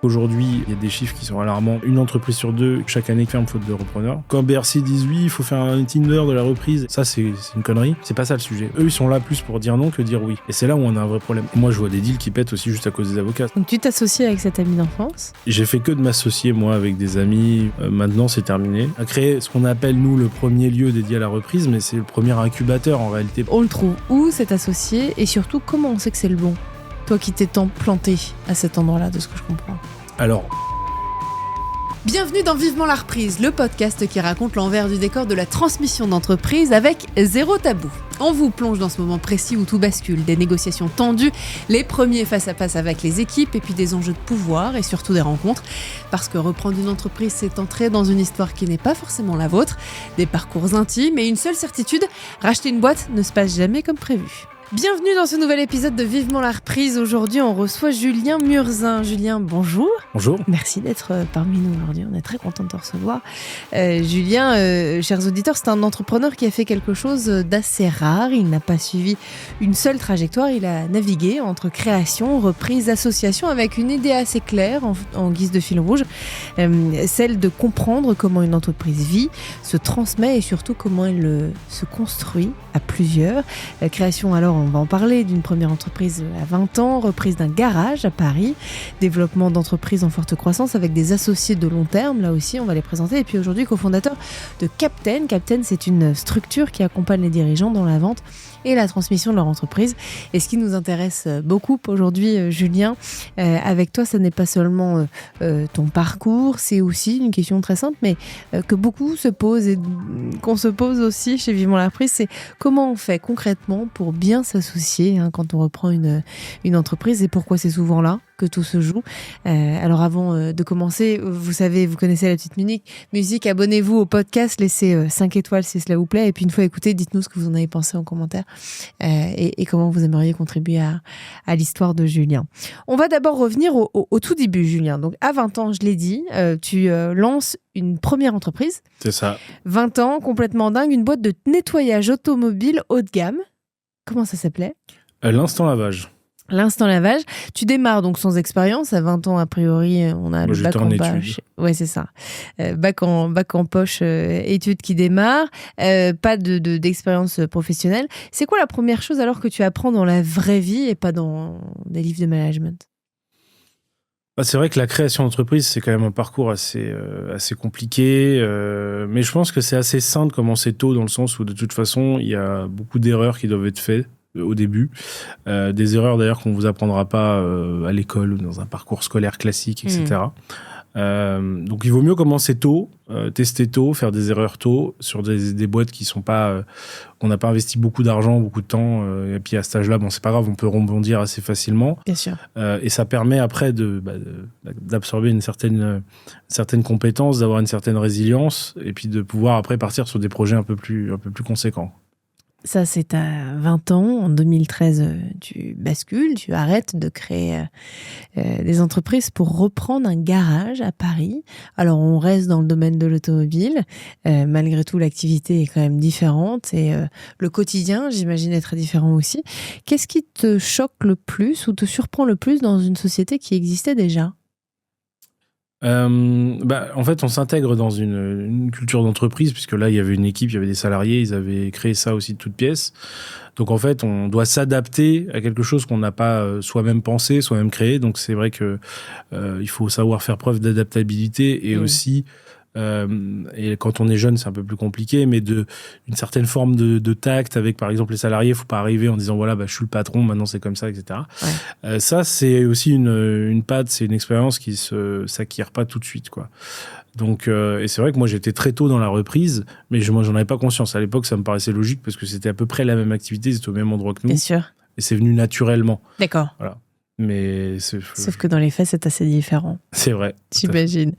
Aujourd'hui, il y a des chiffres qui sont alarmants. Une entreprise sur deux, chaque année, ferme faute de repreneurs. Quand BRC disent oui, il faut faire un Tinder de la reprise, ça c'est une connerie. C'est pas ça le sujet. Eux, ils sont là plus pour dire non que dire oui. Et c'est là où on a un vrai problème. Et moi, je vois des deals qui pètent aussi juste à cause des avocats. Donc tu t'associes avec cet ami d'enfance ? J'ai fait que de m'associer, moi, avec des amis. Maintenant, c'est terminé. À créer ce qu'on appelle, nous, le premier lieu dédié à la reprise, mais c'est le premier incubateur, en réalité. On le trouve où, cet associé ? Et surtout, comment on sait que c'est le bon ? Toi qui t'es tant planté à cet endroit-là, de ce que je comprends. Alors... Bienvenue dans Vivement la reprise, le podcast qui raconte l'envers du décor de la transmission d'entreprise avec zéro tabou. On vous plonge dans ce moment précis où tout bascule, des négociations tendues, les premiers face-à-face avec les équipes et puis des enjeux de pouvoir et surtout des rencontres. Parce que reprendre une entreprise, c'est entrer dans une histoire qui n'est pas forcément la vôtre, des parcours intimes et une seule certitude, racheter une boîte ne se passe jamais comme prévu. Bienvenue dans ce nouvel épisode de Vivement la reprise. Aujourd'hui, on reçoit Julien Murzin. Julien, bonjour. Bonjour. Merci d'être parmi nous aujourd'hui. On est très content de te recevoir. Julien, chers auditeurs, c'est un entrepreneur qui a fait quelque chose d'assez rare. Il n'a pas suivi une seule trajectoire. Il a navigué entre création, reprise, association avec une idée assez claire en guise de fil rouge. Celle de comprendre comment une entreprise vit, se transmet et surtout comment elle se construit à plusieurs. La création, alors, on va en parler d'une première entreprise à 20 ans, reprise d'un garage à Paris, développement d'entreprises en forte croissance avec des associés de long terme, là aussi on va les présenter, et puis aujourd'hui cofondateur de Captain. Captain, c'est une structure qui accompagne les dirigeants dans la vente et la transmission de leur entreprise. Et ce qui nous intéresse beaucoup aujourd'hui, Julien, avec toi, ça n'est pas seulement ton parcours, c'est aussi une question très simple, mais que beaucoup se posent et qu'on se pose aussi chez Vivement la reprise, c'est comment on fait concrètement pour bien s'associer quand on reprend une entreprise et pourquoi c'est souvent là que tout se joue. Alors avant de commencer, vous savez, vous connaissez la petite musique, abonnez-vous au podcast, laissez 5 étoiles si cela vous plaît, et puis une fois écouté, dites-nous ce que vous en avez pensé en commentaire et comment vous aimeriez contribuer à l'histoire de Julien. On va d'abord revenir au tout début, Julien. Donc à 20 ans, je l'ai dit, tu lances une première entreprise. C'est ça. 20 ans, complètement dingue, une boîte de nettoyage automobile haut de gamme. Comment ça s'appelait ? L'instant lavage. L'instant lavage. Tu démarres donc sans expérience. À 20 ans, a priori, on a le bac en poche. Ouais, c'est ça. Bac en poche, études qui démarrent. Pas d'expérience professionnelle. C'est quoi la première chose alors que tu apprends dans la vraie vie et pas dans des livres de management ? C'est vrai que la création d'entreprise, c'est quand même un parcours assez compliqué, mais je pense que c'est assez sain de commencer tôt dans le sens où de toute façon, il y a beaucoup d'erreurs qui doivent être faites au début. Des erreurs d'ailleurs qu'on ne vous apprendra pas à l'école ou dans un parcours scolaire classique, etc. Donc il vaut mieux commencer tôt, tester tôt, faire des erreurs tôt sur des boîtes qui sont pas, on n'a pas investi beaucoup d'argent, beaucoup de temps, et puis à cet âge-là, c'est pas grave, on peut rebondir assez facilement. Bien sûr. Et ça permet après d'absorber une certaine compétence, d'avoir une certaine résilience, et puis de pouvoir après partir sur des projets un peu plus conséquents. Ça, c'est à 20 ans. En 2013, tu bascules, tu arrêtes de créer des entreprises pour reprendre un garage à Paris. Alors, on reste dans le domaine de l'automobile. Malgré tout, l'activité est quand même différente et le quotidien, j'imagine, est très différent aussi. Qu'est-ce qui te choque le plus ou te surprend le plus dans une société qui existait déjà ? En fait, on s'intègre dans une culture d'entreprise, puisque là, il y avait une équipe, il y avait des salariés, ils avaient créé ça aussi de toutes pièces. Donc, en fait, on doit s'adapter à quelque chose qu'on n'a pas soi-même pensé, soi-même créé. Donc, c'est vrai que il faut savoir faire preuve d'adaptabilité et aussi... et quand on est jeune, c'est un peu plus compliqué, mais une certaine forme de tact avec, par exemple, les salariés. Il ne faut pas arriver en disant voilà, je suis le patron, maintenant c'est comme ça, etc. Ouais. Ça, c'est aussi une patte, c'est une expérience qui ne s'acquiert pas tout de suite, quoi. Donc, et c'est vrai que moi, j'étais très tôt dans la reprise, mais moi, j'en avais pas conscience. À l'époque, ça me paraissait logique parce que c'était à peu près la même activité, c'était au même endroit que nous. Bien sûr. Et c'est venu naturellement. D'accord. Voilà. Mais sauf que dans les faits, c'est assez différent. C'est vrai. J'imagine.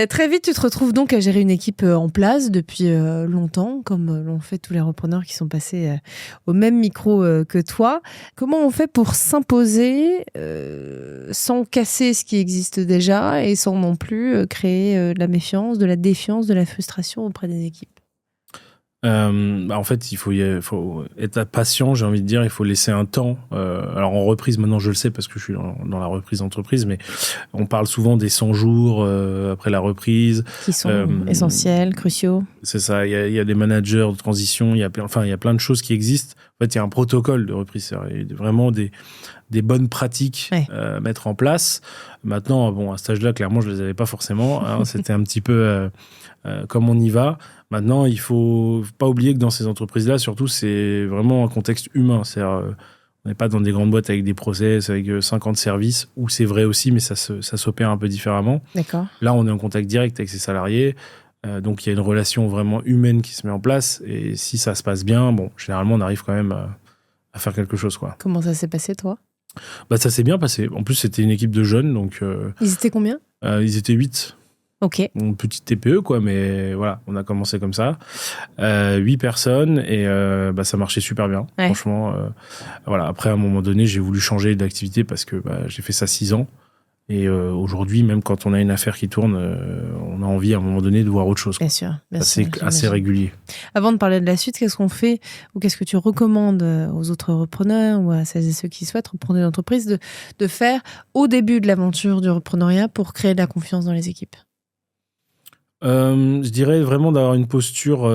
Très vite, tu te retrouves donc à gérer une équipe en place depuis longtemps, comme l'ont fait tous les repreneurs qui sont passés au même micro que toi. Comment on fait pour s'imposer sans casser ce qui existe déjà et sans non plus créer de la méfiance, de la défiance, de la frustration auprès des équipes ? En fait, il faut être patient, j'ai envie de dire. Il faut laisser un temps. Alors, en reprise, maintenant, je le sais parce que je suis dans la reprise d'entreprise, mais on parle souvent des 100 jours après la reprise. Qui sont essentiels, cruciaux. C'est ça. Il y a des managers de transition. Il y a plein de choses qui existent. En fait, il y a un protocole de reprise. Il y a vraiment des bonnes pratiques à mettre en place. Maintenant, bon, à cet âge-là, clairement, je les avais pas forcément. Hein. C'était un petit peu comme on y va. Maintenant, il faut pas oublier que dans ces entreprises-là, surtout, c'est vraiment un contexte humain. C'est-à-dire, on n'est pas dans des grandes boîtes avec des process, avec 50 services, où c'est vrai aussi, mais ça s'opère un peu différemment. D'accord. Là, on est en contact direct avec ses salariés. Donc, il y a une relation vraiment humaine qui se met en place. Et si ça se passe bien, bon, généralement, on arrive quand même à faire quelque chose, quoi. Comment ça s'est passé, toi ? Ça s'est bien passé. En plus, c'était une équipe de jeunes, donc... Ils étaient combien ? Ils étaient 8. Ok. Une petite TPE, quoi, mais voilà, on a commencé comme ça. 8 personnes et ça marchait super bien, franchement. Voilà. Après, à un moment donné, j'ai voulu changer d'activité parce que j'ai fait ça 6 ans. Et aujourd'hui, même quand on a une affaire qui tourne, on a envie à un moment donné de voir autre chose, quoi. Bien sûr. C'est assez régulier. Avant de parler de la suite, qu'est-ce qu'on fait ou qu'est-ce que tu recommandes aux autres repreneurs ou à celles et ceux qui souhaitent reprendre une entreprise de faire au début de l'aventure du repreneuriat pour créer de la confiance dans les équipes ? Je dirais vraiment d'avoir une posture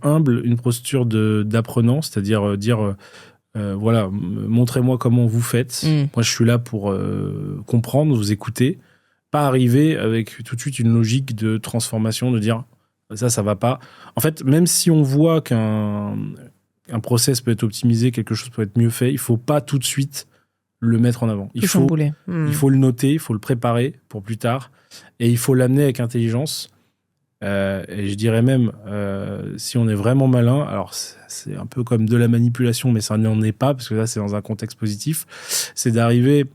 humble, une posture d'apprenant, c'est-à-dire dire voilà, montrez-moi comment vous faites. Moi, je suis là pour comprendre, vous écouter, pas arriver avec tout de suite une logique de transformation, de dire ça va pas. En fait, même si on voit qu'un process peut être optimisé, quelque chose peut être mieux fait, il faut pas tout de suite le mettre en avant. Il faut le noter, il faut le préparer pour plus tard. Et il faut l'amener avec intelligence. Et je dirais même, si on est vraiment malin, alors c'est un peu comme de la manipulation, mais ça n'en est pas, parce que là, c'est dans un contexte positif, c'est d'arriver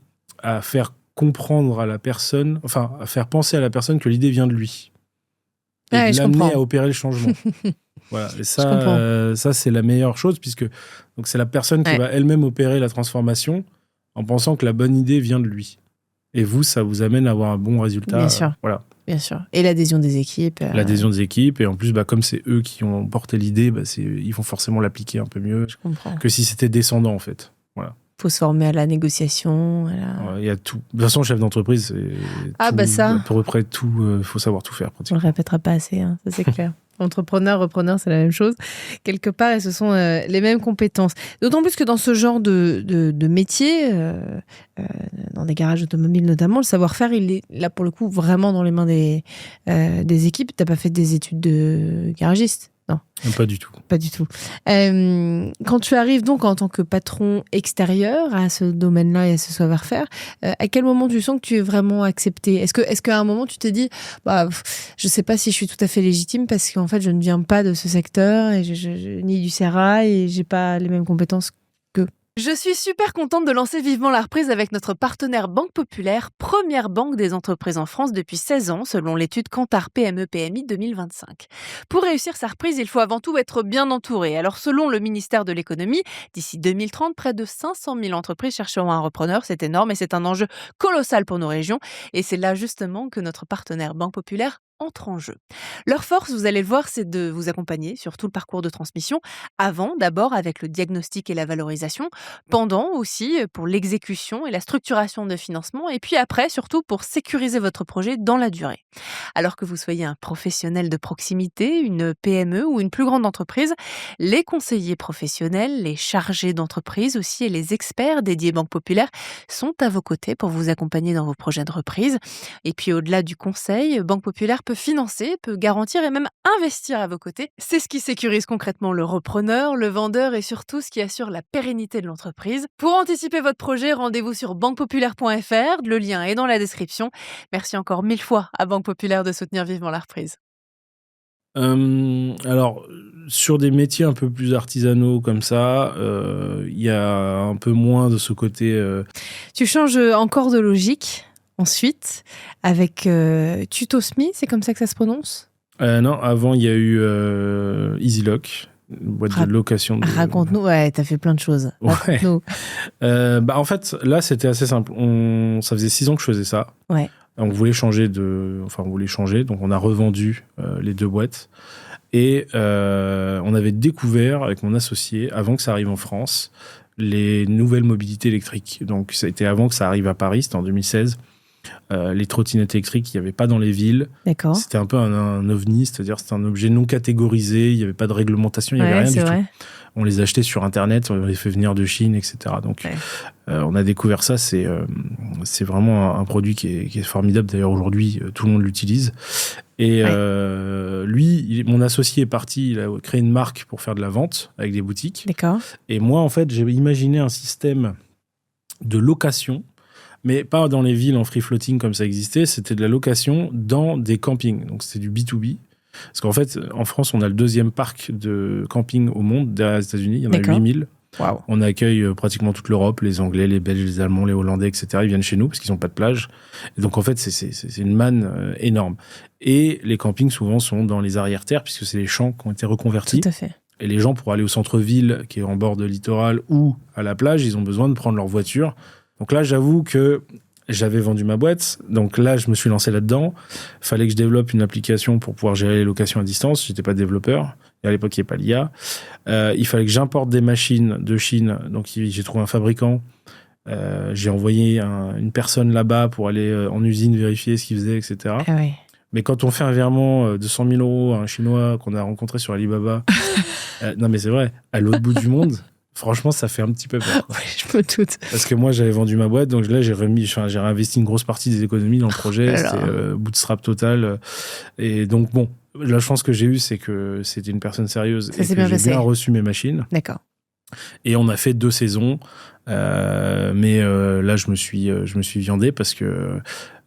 à faire comprendre à la personne, enfin, à faire penser à la personne que l'idée vient de lui. Et de l'amener à opérer le changement. Voilà. Et ça, c'est la meilleure chose, puisque donc, c'est la personne qui va elle-même opérer la transformation en pensant que la bonne idée vient de lui. Et vous, ça vous amène à avoir un bon résultat. Bien sûr. Voilà. Bien sûr. Et l'adhésion des équipes. L'adhésion des équipes. Et en plus, comme c'est eux qui ont porté l'idée, ils vont forcément l'appliquer un peu mieux que si c'était descendant, en fait. Voilà. Il faut se former à la négociation. Il y a tout. De toute façon, chef d'entreprise, c'est ça. À peu près tout. Il faut savoir tout faire. On ne le répétera pas assez, hein, ça c'est clair. Entrepreneur, repreneur, c'est la même chose. Quelque part, et ce sont les mêmes compétences. D'autant plus que dans ce genre de métier, dans des garages automobiles notamment, le savoir-faire, il est là pour le coup vraiment dans les mains des équipes. Tu n'as pas fait des études de garagiste ? Non. Pas du tout. Pas du tout. Quand tu arrives donc en tant que patron extérieur à ce domaine-là et à ce savoir-faire, à quel moment tu sens que tu es vraiment accepté ? Est-ce qu'à un moment tu t'es dit, je sais pas si je suis tout à fait légitime parce qu'en fait je ne viens pas de ce secteur et ni du sérail et j'ai pas les mêmes compétences qu'eux ? Je suis super contente de lancer vivement la reprise avec notre partenaire Banque Populaire, première banque des entreprises en France depuis 16 ans, selon l'étude Kantar PME-PMI 2025. Pour réussir sa reprise, il faut avant tout être bien entouré. Alors, selon le ministère de l'économie, d'ici 2030, près de 500 000 entreprises chercheront un repreneur. C'est énorme et c'est un enjeu colossal pour nos régions. Et c'est là justement que notre partenaire Banque Populaire entre en jeu. Leur force, vous allez le voir, c'est de vous accompagner sur tout le parcours de transmission, d'abord avec le diagnostic et la valorisation, pendant aussi pour l'exécution et la structuration de financement, et puis après, surtout pour sécuriser votre projet dans la durée. Alors que vous soyez un professionnel de proximité, une PME ou une plus grande entreprise, les conseillers professionnels, les chargés d'entreprise aussi et les experts dédiés Banque Populaire sont à vos côtés pour vous accompagner dans vos projets de reprise. Et puis au-delà du conseil, Banque Populaire peut financer, peut garantir et même investir à vos côtés. C'est ce qui sécurise concrètement le repreneur, le vendeur et surtout ce qui assure la pérennité de l'entreprise. Pour anticiper votre projet, rendez-vous sur banquepopulaire.fr. Le lien est dans la description. Merci encore 1000 fois à Banque Populaire de soutenir vivement la reprise. Alors, sur des métiers un peu plus artisanaux comme ça, il y a un peu moins de ce côté... Tu changes encore de logique ensuite avec Tutosmi, c'est comme ça que ça se prononce ? Non, avant il y a eu EasyLock, une boîte de location. Raconte-nous, t'as fait plein de choses. Raconte-nous. En fait, là c'était assez simple. Ça faisait 6 ans que je faisais ça. Ouais. On voulait changer, donc on a revendu les 2 boîtes. Et on avait découvert, avec mon associé, avant que ça arrive en France, les nouvelles mobilités électriques. Donc, ça a été avant que ça arrive à Paris, c'était en 2016. Les trottinettes électriques, il n'y avait pas dans les villes. D'accord. C'était un peu un ovni, c'est-à-dire c'était un objet non catégorisé, il n'y avait pas de réglementation, il n'y avait rien du tout. On les achetait sur Internet, on les fait venir de Chine, etc. Donc, on a découvert ça. C'est vraiment un produit qui est formidable. D'ailleurs, aujourd'hui, tout le monde l'utilise. Et lui, mon associé est parti, il a créé une marque pour faire de la vente avec des boutiques. D'accord. Et moi, en fait, j'ai imaginé un système de location, mais pas dans les villes en free floating comme ça existait. C'était de la location dans des campings. Donc, c'était du B2B. Parce qu'en fait, en France, on a le 2e parc de camping au monde, derrière les États-Unis. Il y en a 8000. Wow. On accueille pratiquement toute l'Europe, les Anglais, les Belges, les Allemands, les Hollandais, etc. Ils viennent chez nous parce qu'ils n'ont pas de plage. Et donc, en fait, c'est une manne énorme. Et les campings, souvent, sont dans les arrière-terres puisque c'est les champs qui ont été reconvertis. Tout à fait. Et les gens, pour aller au centre-ville, qui est en bord de littoral ou à la plage, ils ont besoin de prendre leur voiture. Donc là, j'avoue que j'avais vendu ma boîte, donc là, je me suis lancé là-dedans. Il fallait que je développe une application pour pouvoir gérer les locations à distance. Je n'étais pas développeur. Et à l'époque, il n'y avait pas l'IA. Il fallait que j'importe des machines de Chine. Donc, j'ai trouvé un fabricant. J'ai envoyé une personne là-bas pour aller en usine vérifier ce qu'il faisait, etc. Ah oui. Mais quand on fait un virement de 100 000 € à un Chinois qu'on a rencontré sur Alibaba, non mais c'est vrai, à l'autre bout du monde... Franchement, ça fait un petit peu peur. Oui, je me doute. Parce que moi, j'avais vendu ma boîte, donc là, j'ai réinvesti une grosse partie des économies dans le projet. C'était bootstrap total. Et donc, bon, la chance que j'ai eue, c'est que c'était une personne sérieuse et que j'ai bien reçu mes machines. D'accord. Et on a fait 2 saisons. Mais là, je me suis viandé parce que...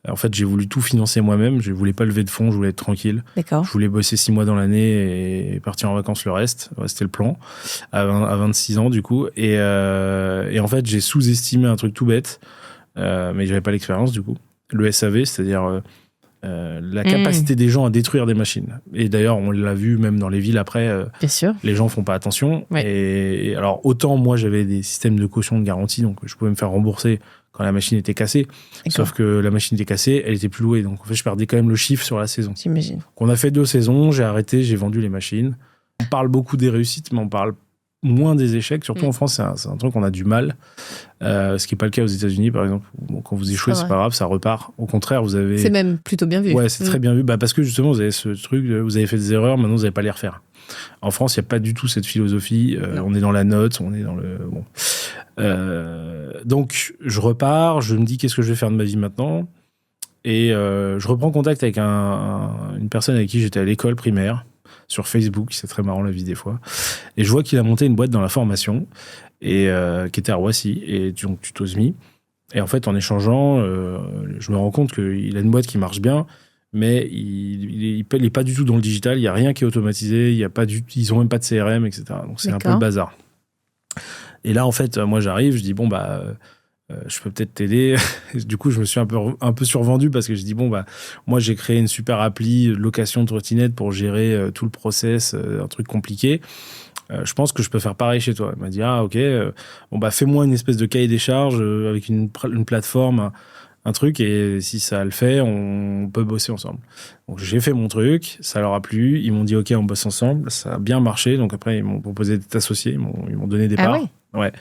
En fait, j'ai voulu tout financer moi-même. Je voulais pas lever de fonds, je voulais être tranquille. D'accord. Je voulais bosser 6 mois dans l'année et partir en vacances le reste. Ouais, c'était le plan. À 26 ans, du coup. Et en fait, j'ai sous-estimé un truc tout bête. Mais j'avais pas l'expérience, du coup. Le SAV, c'est-à-dire la capacité des gens à détruire des machines. Et d'ailleurs, on l'a vu même dans les villes après. Bien sûr. Les gens font pas attention. Ouais. Et alors, autant moi, j'avais des systèmes de caution de garantie, donc je pouvais me faire rembourser quand la machine était cassée. Sauf que la machine était cassée, elle était plus louée. Donc, en fait, je perdais quand même le chiffre sur la saison. J'imagine. Donc, on a fait 2 saisons, j'ai arrêté, j'ai vendu les machines. On parle beaucoup des réussites, mais on parle moins des échecs. Surtout en France, c'est un truc qu'on a du mal. Ce qui n'est pas le cas aux États-Unis, par exemple. Bon, quand vous échouez, c'est pas grave, ça repart. Au contraire, vous avez... C'est même plutôt bien vu. Ouais, c'est très bien vu. Parce que justement, vous avez ce truc, vous avez fait des erreurs, maintenant, vous n'allez pas les refaire. En France, il n'y a pas du tout cette philosophie. On est dans la note, on est dans le... Bon. Donc, je repars, je me dis qu'est-ce que je vais faire de ma vie maintenant. Et je reprends contact avec une personne avec qui j'étais à l'école primaire, sur Facebook, c'est très marrant la vie des fois. Et je vois qu'il a monté une boîte dans la formation, et qui était à Roissy, et donc Tutosmi. Et en fait, en échangeant, je me rends compte qu'il a une boîte qui marche bien, mais il n'est pas du tout dans le digital, il n'y a rien qui est automatisé, ils n'ont même pas de CRM, etc. Donc c'est un peu le bazar. Et là, en fait, moi j'arrive, je dis bon, je peux peut-être t'aider. Du coup, je me suis un peu survendu parce que je dis moi j'ai créé une super appli de location de trottinette pour gérer tout le process, un truc compliqué. Je pense que je peux faire pareil chez toi. Il m'a dit ok, fais-moi une espèce de cahier des charges avec une plateforme, un truc, et si ça le fait, on peut bosser ensemble. Donc j'ai fait mon truc, ça leur a plu, ils m'ont dit ok, on bosse ensemble, ça a bien marché. Donc après ils m'ont proposé d'être associé, ils m'ont donné des parts. Ah oui. Ouais,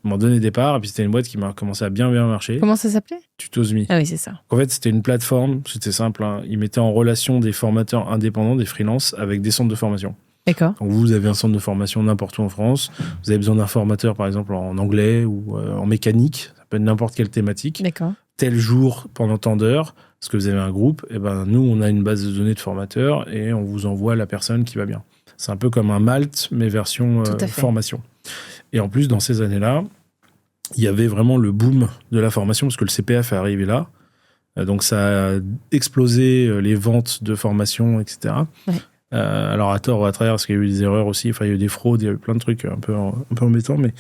ils m'ont donné des parts, et puis c'était une boîte qui m'a commencé à bien marcher. Comment ça s'appelait ? Tutosmi. Ah oui, c'est ça. En fait, c'était une plateforme, c'était simple, hein. Ils mettaient en relation des formateurs indépendants, des freelances, avec des centres de formation. D'accord. Donc vous avez un centre de formation n'importe où en France, vous avez besoin d'un formateur par exemple en anglais ou en mécanique, ça peut être n'importe quelle thématique. D'accord. Tel jour, pendant tant d'heures, parce que vous avez un groupe, et nous on a une base de données de formateurs et on vous envoie la personne qui va bien. C'est un peu comme un Malte, mais version formation. Et en plus, dans ces années-là, il y avait vraiment le boom de la formation, parce que le CPF est arrivé là. Donc, ça a explosé les ventes de formation, etc. Ouais. Alors, à tort ou à travers, parce qu'il y a eu des erreurs aussi. Enfin, il y a eu des fraudes, il y a eu plein de trucs un peu embêtants. Mais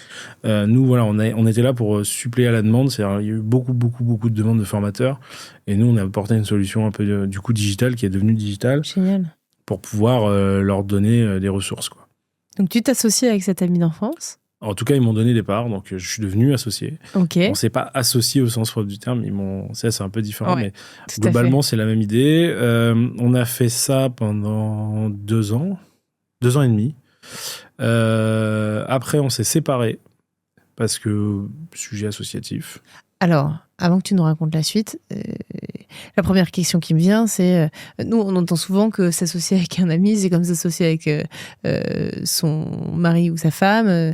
nous, voilà, on était là pour suppléer à la demande. C'est-à-dire, il y a eu beaucoup de demandes de formateurs. Et nous, on a apporté une solution un peu du coup digitale, qui est devenue digitale. Génial. Pour pouvoir leur donner des ressources, quoi. Donc, tu t'associes avec cet ami d'enfance ? En tout cas, ils m'ont donné des parts, donc je suis devenu associé. Ok. On s'est pas associé au sens propre du terme, c'est un peu différent, Ouais, mais globalement, c'est la même idée. On a fait ça pendant 2 ans, 2 ans et demi. Après, on s'est séparés parce que sujet associatif. Alors, avant que tu nous racontes la suite, la première question qui me vient, c'est nous, on entend souvent que s'associer avec un ami, c'est comme s'associer avec son mari ou sa femme.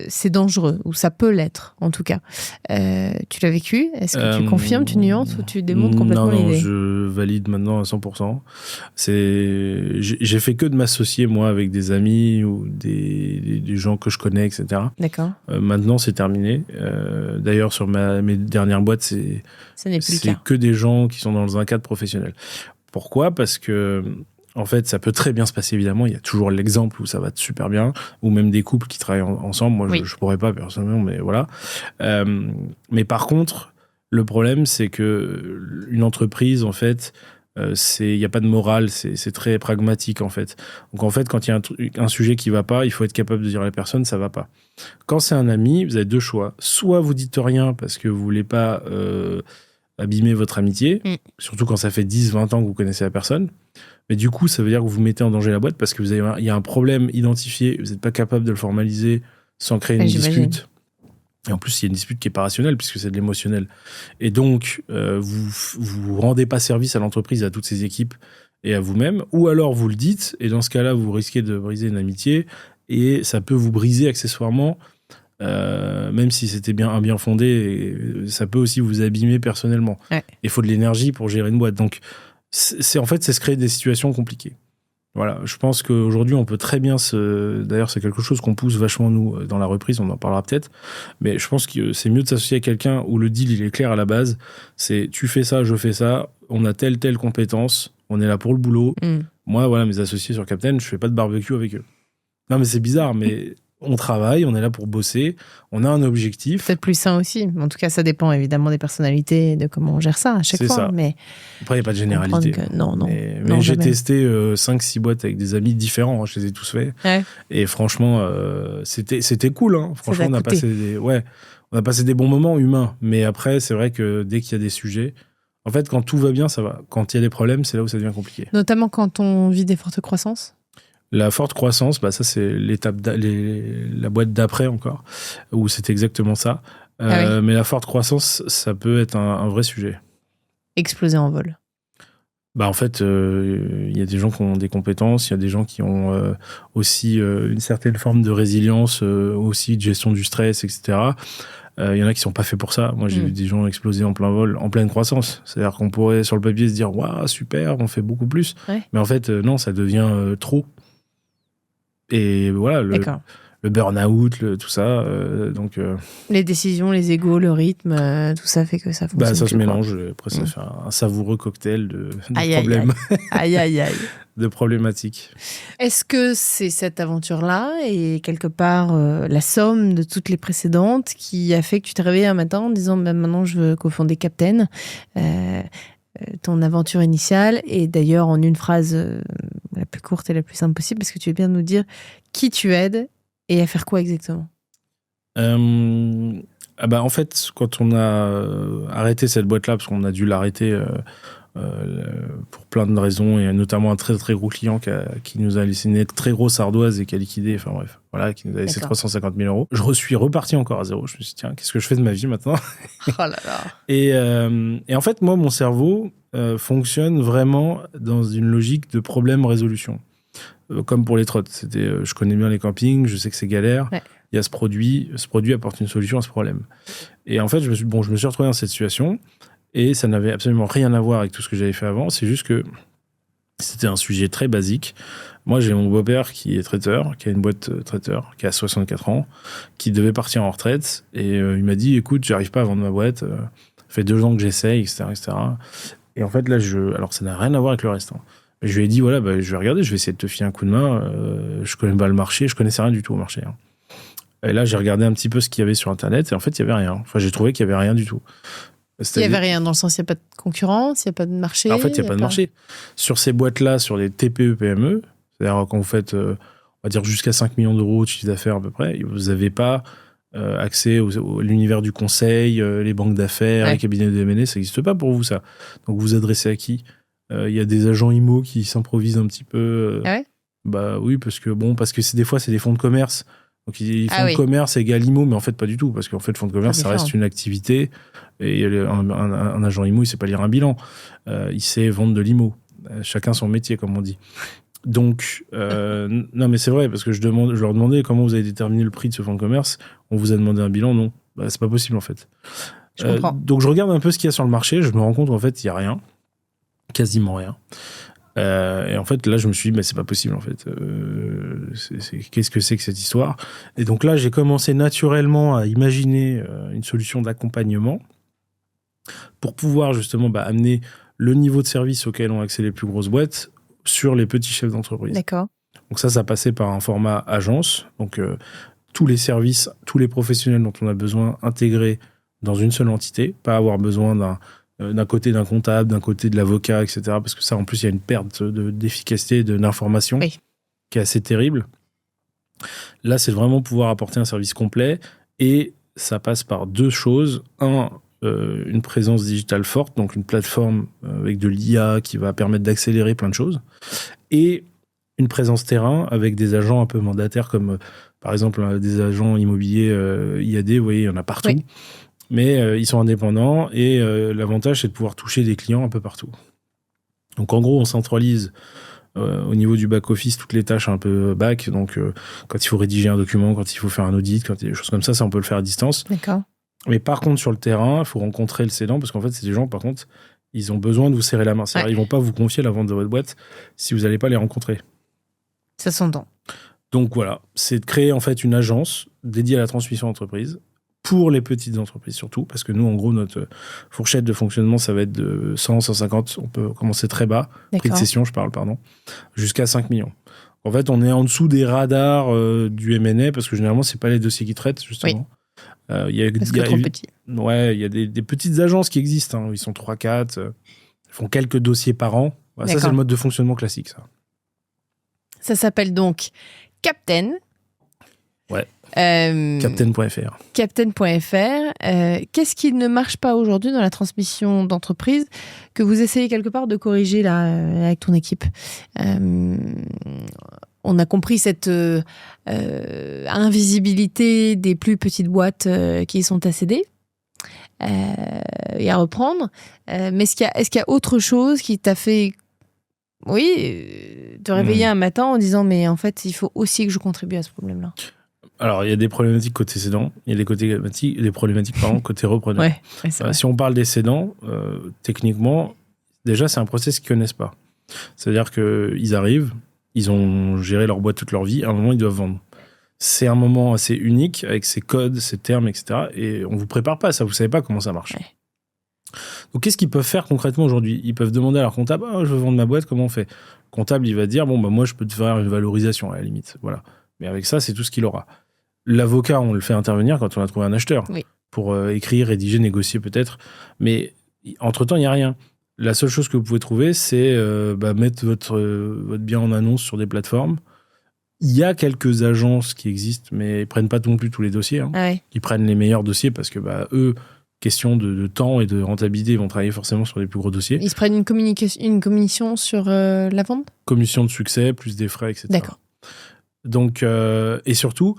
C'est dangereux, ou ça peut l'être, en tout cas. Tu l'as vécu? Est-ce que tu confirmes, tu nuances ou tu démontes complètement l'idée? Non, je valide maintenant à 100%. J'ai fait que de m'associer, moi, avec des amis ou des gens que je connais, etc. D'accord. Maintenant, c'est terminé. D'ailleurs, sur mes dernières boîtes, Ça n'est plus le c'est cas. que des gens qui sont dans un cadre professionnel. Pourquoi ? Parce que, en fait, ça peut très bien se passer, évidemment. Il y a toujours l'exemple où ça va super bien, ou même des couples qui travaillent ensemble. Moi, je pourrais pas, personnellement, mais voilà. Mais par contre, le problème, c'est que une entreprise, en fait, il n'y a pas de morale, c'est très pragmatique, en fait. Donc, en fait, quand il y a un sujet qui va pas, il faut être capable de dire à la personne, ça va pas. Quand c'est un ami, vous avez 2 choix. Soit vous dites rien parce que vous voulez pas abîmer votre amitié, surtout quand ça fait 10, 20 ans que vous connaissez la personne. Mais du coup, ça veut dire que vous mettez en danger la boîte parce que il y a un problème identifié, vous n'êtes pas capable de le formaliser sans créer une dispute. Et en plus, il y a une dispute qui n'est pas rationnelle puisque c'est de l'émotionnel. Et donc, vous rendez pas service à l'entreprise, à toutes ses équipes et à vous-même. Ou alors, vous le dites, et dans ce cas-là, vous risquez de briser une amitié et ça peut vous briser accessoirement, même si c'était un bien fondé, et ça peut aussi vous abîmer personnellement. Ouais. Il faut de l'énergie pour gérer une boîte. Donc, c'est se créer des situations compliquées. Voilà, je pense qu'aujourd'hui, on peut très bien D'ailleurs, c'est quelque chose qu'on pousse vachement, nous, dans la reprise, on en parlera peut-être, mais je pense que c'est mieux de s'associer à quelqu'un où le deal, il est clair à la base. C'est tu fais ça, je fais ça, on a telle compétence, on est là pour le boulot. Moi, voilà, mes associés sur Captain, je fais pas de barbecue avec eux. Non, mais c'est bizarre, mais on travaille, on est là pour bosser, on a un objectif. Peut-être plus sain aussi. En tout cas, ça dépend évidemment des personnalités, de comment on gère ça à chaque fois. Ça. Mais après, il n'y a pas de généralité. Non, mais j'ai testé 5-6 boîtes avec des amis différents, je les ai tous faits. Ouais. Et franchement, c'était cool. Hein. Franchement, on a passé des bons moments humains. Mais après, c'est vrai que dès qu'il y a des sujets, en fait, quand tout va bien, ça va. Quand il y a des problèmes, c'est là où ça devient compliqué. Notamment quand on vit des fortes croissances. La forte croissance, ça c'est la boîte d'après encore, où c'est exactement ça. Oui. Mais la forte croissance, ça peut être un vrai sujet. Exploser en vol. En fait, il y a des gens qui ont des compétences, il y a des gens qui ont aussi une certaine forme de résilience, aussi de gestion du stress, etc. Il y en a qui sont pas faits pour ça. Moi, j'ai vu des gens exploser en plein vol, en pleine croissance. C'est-à-dire qu'on pourrait, sur le papier, se dire « Waouh, super, on fait beaucoup plus ouais. ». Mais en fait, non, ça devient trop. Et voilà, le burn-out, tout ça. Les décisions, les égos, le rythme, tout ça fait que ça fonctionne. Ça se mélange. Après, ça fait un savoureux cocktail de problèmes. Aïe. De problématiques. Est-ce que c'est cette aventure-là et quelque part la somme de toutes les précédentes qui a fait que tu t'es réveillé un matin en disant maintenant je veux cofonder Captain ton aventure initiale, et d'ailleurs en une phrase la plus courte et la plus simple possible, parce que tu veux bien nous dire qui tu aides et à faire quoi exactement. En fait, quand on a arrêté cette boîte-là, parce qu'on a dû l'arrêter pour plein de raisons, et notamment un très très gros client qui nous a laissé une très grosse ardoise et qui a liquidé, enfin bref, voilà, qui nous a laissé 350 000 euros. Je suis reparti encore à zéro. Je me suis dit, tiens, qu'est-ce que je fais de ma vie maintenant ? Oh là là. Et en fait, moi, mon cerveau fonctionne vraiment dans une logique de problème-résolution. Comme pour les trottes. Je connais bien les campings, je sais que c'est galère. Ouais. Il y a ce produit apporte une solution à ce problème. Et en fait, je me suis retrouvé dans cette situation. Et ça n'avait absolument rien à voir avec tout ce que j'avais fait avant. C'est juste que c'était un sujet très basique. Moi, j'ai mon beau-père qui est traiteur, qui a une boîte traiteur, qui a 64 ans, qui devait partir en retraite. Et il m'a dit, écoute, j'arrive pas à vendre ma boîte. Ça fait 2 ans que j'essaye, etc. Et en fait, là, alors ça n'a rien à voir avec le reste. Hein. Je lui ai dit, voilà, je vais regarder, je vais essayer de te filer un coup de main. Je connais pas le marché, je connaissais rien du tout au marché. Hein. Et là, j'ai regardé un petit peu ce qu'il y avait sur Internet. Et en fait, il y avait rien. Enfin, j'ai trouvé qu'il y avait rien du tout. Il n'y avait rien dans le sens, il n'y a pas de concurrence, il n'y a pas de marché. En fait, il n'y a pas de marché. Sur ces boîtes-là, sur les TPE, PME, c'est-à-dire quand vous faites, on va dire jusqu'à 5 millions d'euros de chiffre d'affaires à peu près, vous n'avez pas accès à l'univers du conseil, les banques d'affaires, les cabinets de M&A, ça n'existe pas pour vous, ça. Donc, vous vous adressez à qui ? Il y a des agents IMO qui s'improvisent un petit peu. Ah ouais ? Bah oui, parce que des fois, c'est des fonds de commerce. Donc, les fonds de commerce égale IMO, mais en fait, pas du tout. Parce qu'en fait, le fonds de commerce, ça reste une activité. Et un agent IMO, il ne sait pas lire un bilan. Il sait vendre de l'IMO. Chacun son métier, comme on dit. Donc, non, mais c'est vrai, parce que je leur demandais comment vous avez déterminé le prix de ce fonds de commerce. On vous a demandé un bilan, non. Bah, c'est pas possible, en fait. Je comprends. Donc, je regarde un peu ce qu'il y a sur le marché. Je me rends compte, en fait, il n'y a rien. Quasiment rien. Et en fait, là, je me suis dit, c'est pas possible, en fait. Qu'est-ce que c'est que cette histoire ? Et donc là, j'ai commencé naturellement à imaginer une solution d'accompagnement pour pouvoir, justement, amener le niveau de service auquel ont accès les plus grosses boîtes sur les petits chefs d'entreprise. D'accord. Donc ça passait par un format agence. Donc, tous les services, tous les professionnels dont on a besoin intégrés dans une seule entité, pas avoir besoin d'un côté d'un comptable, d'un côté de l'avocat, etc. Parce que ça, en plus, il y a une perte d'efficacité, d'information qui est assez terrible. Là, c'est vraiment pouvoir apporter un service complet et ça passe par deux choses. Une présence digitale forte, donc une plateforme avec de l'IA qui va permettre d'accélérer plein de choses, et une présence terrain avec des agents un peu mandataires comme, par exemple, des agents immobiliers IAD, vous voyez, il y en a partout. Oui. Mais ils sont indépendants et l'avantage, c'est de pouvoir toucher des clients un peu partout. Donc, en gros, on centralise au niveau du back-office toutes les tâches un peu back. Donc, quand il faut rédiger un document, quand il faut faire un audit, quand il y a des choses comme ça, on peut le faire à distance. D'accord. Mais par contre, sur le terrain, il faut rencontrer le cédant parce qu'en fait, c'est des gens, par contre, ils ont besoin de vous serrer la main. C'est-à-dire, ils ne vont pas vous confier la vente de votre boîte si vous n'allez pas les rencontrer. Ça s'entend. Donc, voilà. C'est de créer, en fait, une agence dédiée à la transmission d'entreprise pour les petites entreprises surtout, parce que nous, en gros, notre fourchette de fonctionnement, ça va être de 100, 150, on peut commencer très bas, prix de cession, je parle, jusqu'à 5 millions. En fait, on est en dessous des radars du M&A, parce que généralement, c'est pas les dossiers qui traitent, justement. Parce que trop petit. Ouais, il y a des petites agences qui existent, ils sont 3-4, ils font quelques dossiers par an. Voilà, ça, c'est le mode de fonctionnement classique, ça. Ça s'appelle donc Captain. Ouais. Captain.fr. Captain.fr. Qu'est-ce qui ne marche pas aujourd'hui dans la transmission d'entreprise que vous essayez quelque part de corriger là, avec ton équipe ? On a compris cette invisibilité des plus petites boîtes qui sont à céder et à reprendre. Mais est-ce qu'il y a autre chose qui t'a fait te réveiller un matin en disant mais en fait, il faut aussi que je contribue à ce problème-là ? Alors, il y a des problématiques côté cédant, il y a des problématiques côté repreneur. Ouais, si on parle des cédants, techniquement, déjà, c'est un process qu'ils ne connaissent pas. C'est-à-dire qu'ils arrivent, ils ont géré leur boîte toute leur vie, à un moment, ils doivent vendre. C'est un moment assez unique, avec ses codes, ses termes, etc. Et on ne vous prépare pas à ça, vous ne savez pas comment ça marche. Ouais. Donc, qu'est-ce qu'ils peuvent faire concrètement aujourd'hui ? Ils peuvent demander à leur comptable, je veux vendre ma boîte, comment on fait ? Le comptable, il va dire, moi, je peux te faire une valorisation, à la limite. Voilà. Mais avec ça, c'est tout ce qu'il aura. L'avocat, on le fait intervenir quand on a trouvé un acheteur pour écrire, rédiger, négocier peut-être. Mais entre-temps, il n'y a rien. La seule chose que vous pouvez trouver, c'est mettre votre bien en annonce sur des plateformes. Il y a quelques agences qui existent, mais ils ne prennent pas non plus tous les dossiers. Ils prennent les meilleurs dossiers parce que eux, question de temps et de rentabilité, ils vont travailler forcément sur les plus gros dossiers. Ils se prennent une commission sur la vente ? Commission de succès, plus des frais, etc. D'accord. Donc, et surtout...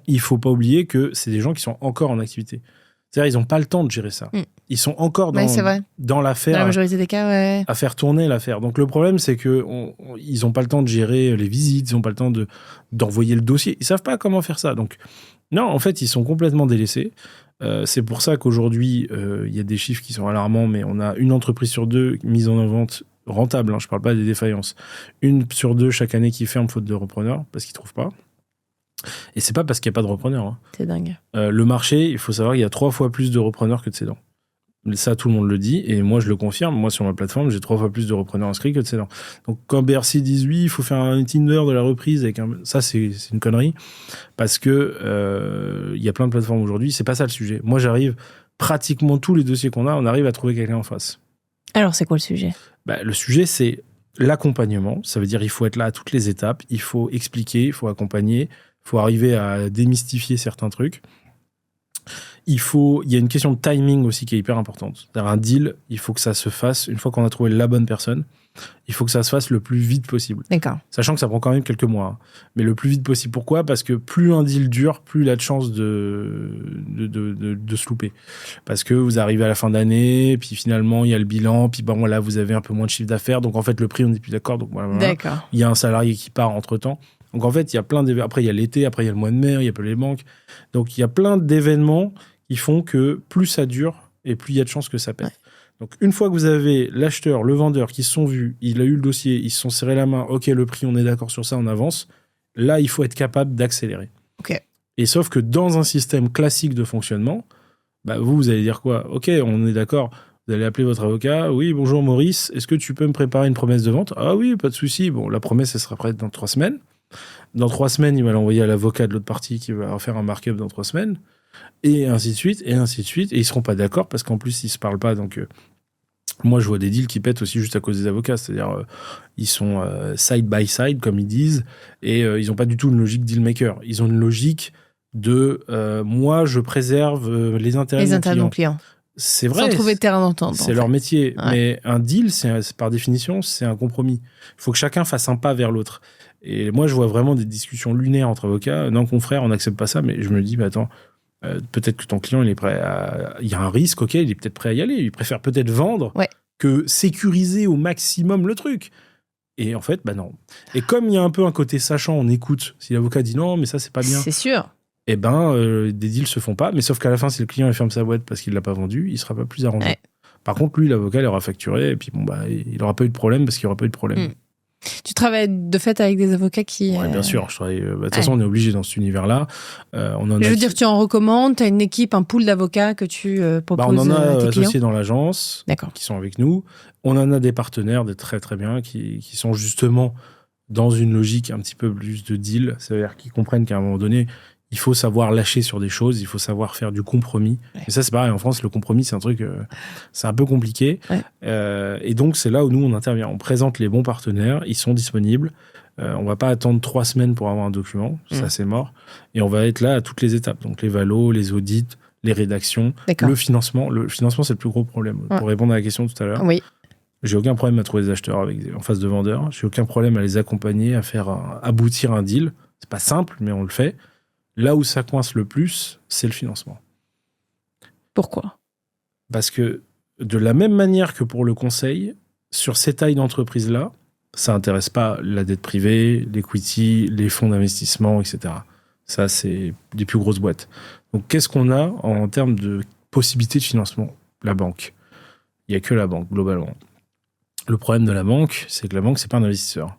il ne faut pas oublier que c'est des gens qui sont encore en activité. C'est-à-dire, ils n'ont pas le temps de gérer ça. Ils sont encore dans l'affaire. Dans la majorité des cas, à faire tourner l'affaire. Donc, le problème, c'est qu'ils n'ont pas le temps de gérer les visites, ils n'ont pas le temps d'envoyer le dossier. Ils ne savent pas comment faire ça. Donc, non, en fait, ils sont complètement délaissés. C'est pour ça qu'aujourd'hui, il y a des chiffres qui sont alarmants, mais on a une entreprise sur deux mise en vente rentable. Je ne parle pas des défaillances. Une sur deux chaque année qui ferme faute de repreneurs parce qu'ils ne trouvent pas. Et c'est pas parce qu'il n'y a pas de repreneurs. C'est dingue. Le marché, il faut savoir qu'il y a 3 fois plus de repreneurs que de cédants. Ça, tout le monde le dit, et moi, je le confirme. Moi, sur ma plateforme, j'ai 3 fois plus de repreneurs inscrits que de cédants. Donc, quand BRC disent oui, il faut faire un Tinder de la reprise, ça, c'est une connerie, parce que il y a plein de plateformes aujourd'hui, c'est pas ça le sujet. Moi, j'arrive, pratiquement tous les dossiers qu'on a, on arrive à trouver quelqu'un en face. Alors, c'est quoi le sujet ? Le sujet, c'est l'accompagnement. Ça veut dire il faut être là à toutes les étapes, il faut expliquer, il faut accompagner, il faut arriver à démystifier certains trucs. Il y a une question de timing aussi qui est hyper importante. C'est-à-dire un deal, il faut que ça se fasse, une fois qu'on a trouvé la bonne personne, il faut que ça se fasse le plus vite possible. D'accord. Sachant que ça prend quand même quelques mois. Hein. Mais le plus vite possible. Pourquoi ? Parce que plus un deal dure, plus il a de chances de se louper. Parce que vous arrivez à la fin d'année, puis finalement, il y a le bilan, puis bon, là, vous avez un peu moins de chiffre d'affaires. Donc, en fait, le prix, on n'est plus d'accord. Donc, voilà. D'accord. Il y a un salarié qui part entre-temps. Donc, en fait, il y a plein d'événements. Après, il y a l'été, après, il y a le mois de mai, il y a peu les banques. Donc, il y a plein d'événements qui font que plus ça dure et plus il y a de chances que ça pète. Ouais. Donc, une fois que vous avez l'acheteur, le vendeur qui se sont vus, il a eu le dossier, ils se sont serrés la main, ok, le prix, on est d'accord sur ça, on avance. Là, il faut être capable d'accélérer. Okay. Et sauf que dans un système classique de fonctionnement, vous allez dire quoi ? Ok, on est d'accord, vous allez appeler votre avocat. Oui, bonjour Maurice, est-ce que tu peux me préparer une promesse de vente ? Ah oui, pas de souci. Bon, la promesse, elle sera prête dans 3 semaines. Dans 3 semaines, il va l'envoyer à l'avocat de l'autre partie qui va faire un markup dans 3 semaines. Et ainsi de suite, et ainsi de suite. Et ils ne seront pas d'accord parce qu'en plus, ils ne se parlent pas. Donc, moi, je vois des deals qui pètent aussi juste à cause des avocats. C'est-à-dire, ils sont side by side, comme ils disent, et ils n'ont pas du tout une logique deal maker. Ils ont une logique de moi, je préserve les intérêts de mon client. C'est vrai. Sans trouver de terrain d'entente. C'est leur métier. Ouais. Mais un deal, par définition, c'est un compromis. Il faut que chacun fasse un pas vers l'autre. Et moi, je vois vraiment des discussions lunaires entre avocats. Non, confrère, on n'accepte pas ça. Mais je me dis, attends, peut-être que ton client, il est prêt à... Il y a un risque, ok, il est peut-être prêt à y aller. Il préfère peut-être vendre que sécuriser au maximum le truc. Et en fait, non. Et comme il y a un peu un côté sachant, on écoute. Si l'avocat dit non, mais ça, c'est pas bien. C'est sûr. Eh des deals se font pas. Mais sauf qu'à la fin, si le client il ferme sa boîte parce qu'il l'a pas vendu, il sera pas plus arrangé. Ouais. Par contre, lui, l'avocat, il aura facturé. Et puis, il aura pas eu de problème parce qu'il y aura pas eu de problème. Tu travailles de fait avec des avocats qui... Oui, bien sûr. Je travaille. De toute façon, on est obligé dans cet univers-là. Je veux dire, tu en recommandes, tu as une équipe, un pool d'avocats que tu proposes à tes clients. On en a associés dans l'agence qui sont avec nous. On en a des partenaires, des très très bien, qui sont justement dans une logique un petit peu plus de deal. C'est-à-dire qu'ils comprennent qu'à un moment donné, il faut savoir lâcher sur des choses, il faut savoir faire du compromis. Ouais. Et ça, c'est pareil. En France, le compromis, c'est un truc... c'est un peu compliqué. Ouais. Et donc, c'est là où nous, on intervient. On présente les bons partenaires, ils sont disponibles. On va pas attendre 3 semaines pour avoir un document. Ça, c'est mort. Et on va être là à toutes les étapes. Donc, les valos, les audits, les rédactions, le financement. Le financement, c'est le plus gros problème. Ouais. Pour répondre à la question tout à l'heure. Oui. J'ai aucun problème à trouver des acheteurs en face de vendeurs. J'ai aucun problème à les accompagner, à faire aboutir un deal. C'est pas simple, mais on le fait. Là où ça coince le plus, c'est le financement. Pourquoi ? Parce que de la même manière que pour le conseil, sur ces tailles d'entreprise-là, ça n'intéresse pas la dette privée, l'equity, les fonds d'investissement, etc. Ça, c'est des plus grosses boîtes. Donc, qu'est-ce qu'on a en termes de possibilités de financement ? La banque. Il n'y a que la banque, globalement. Le problème de la banque, c'est que la banque, ce n'est pas un investisseur.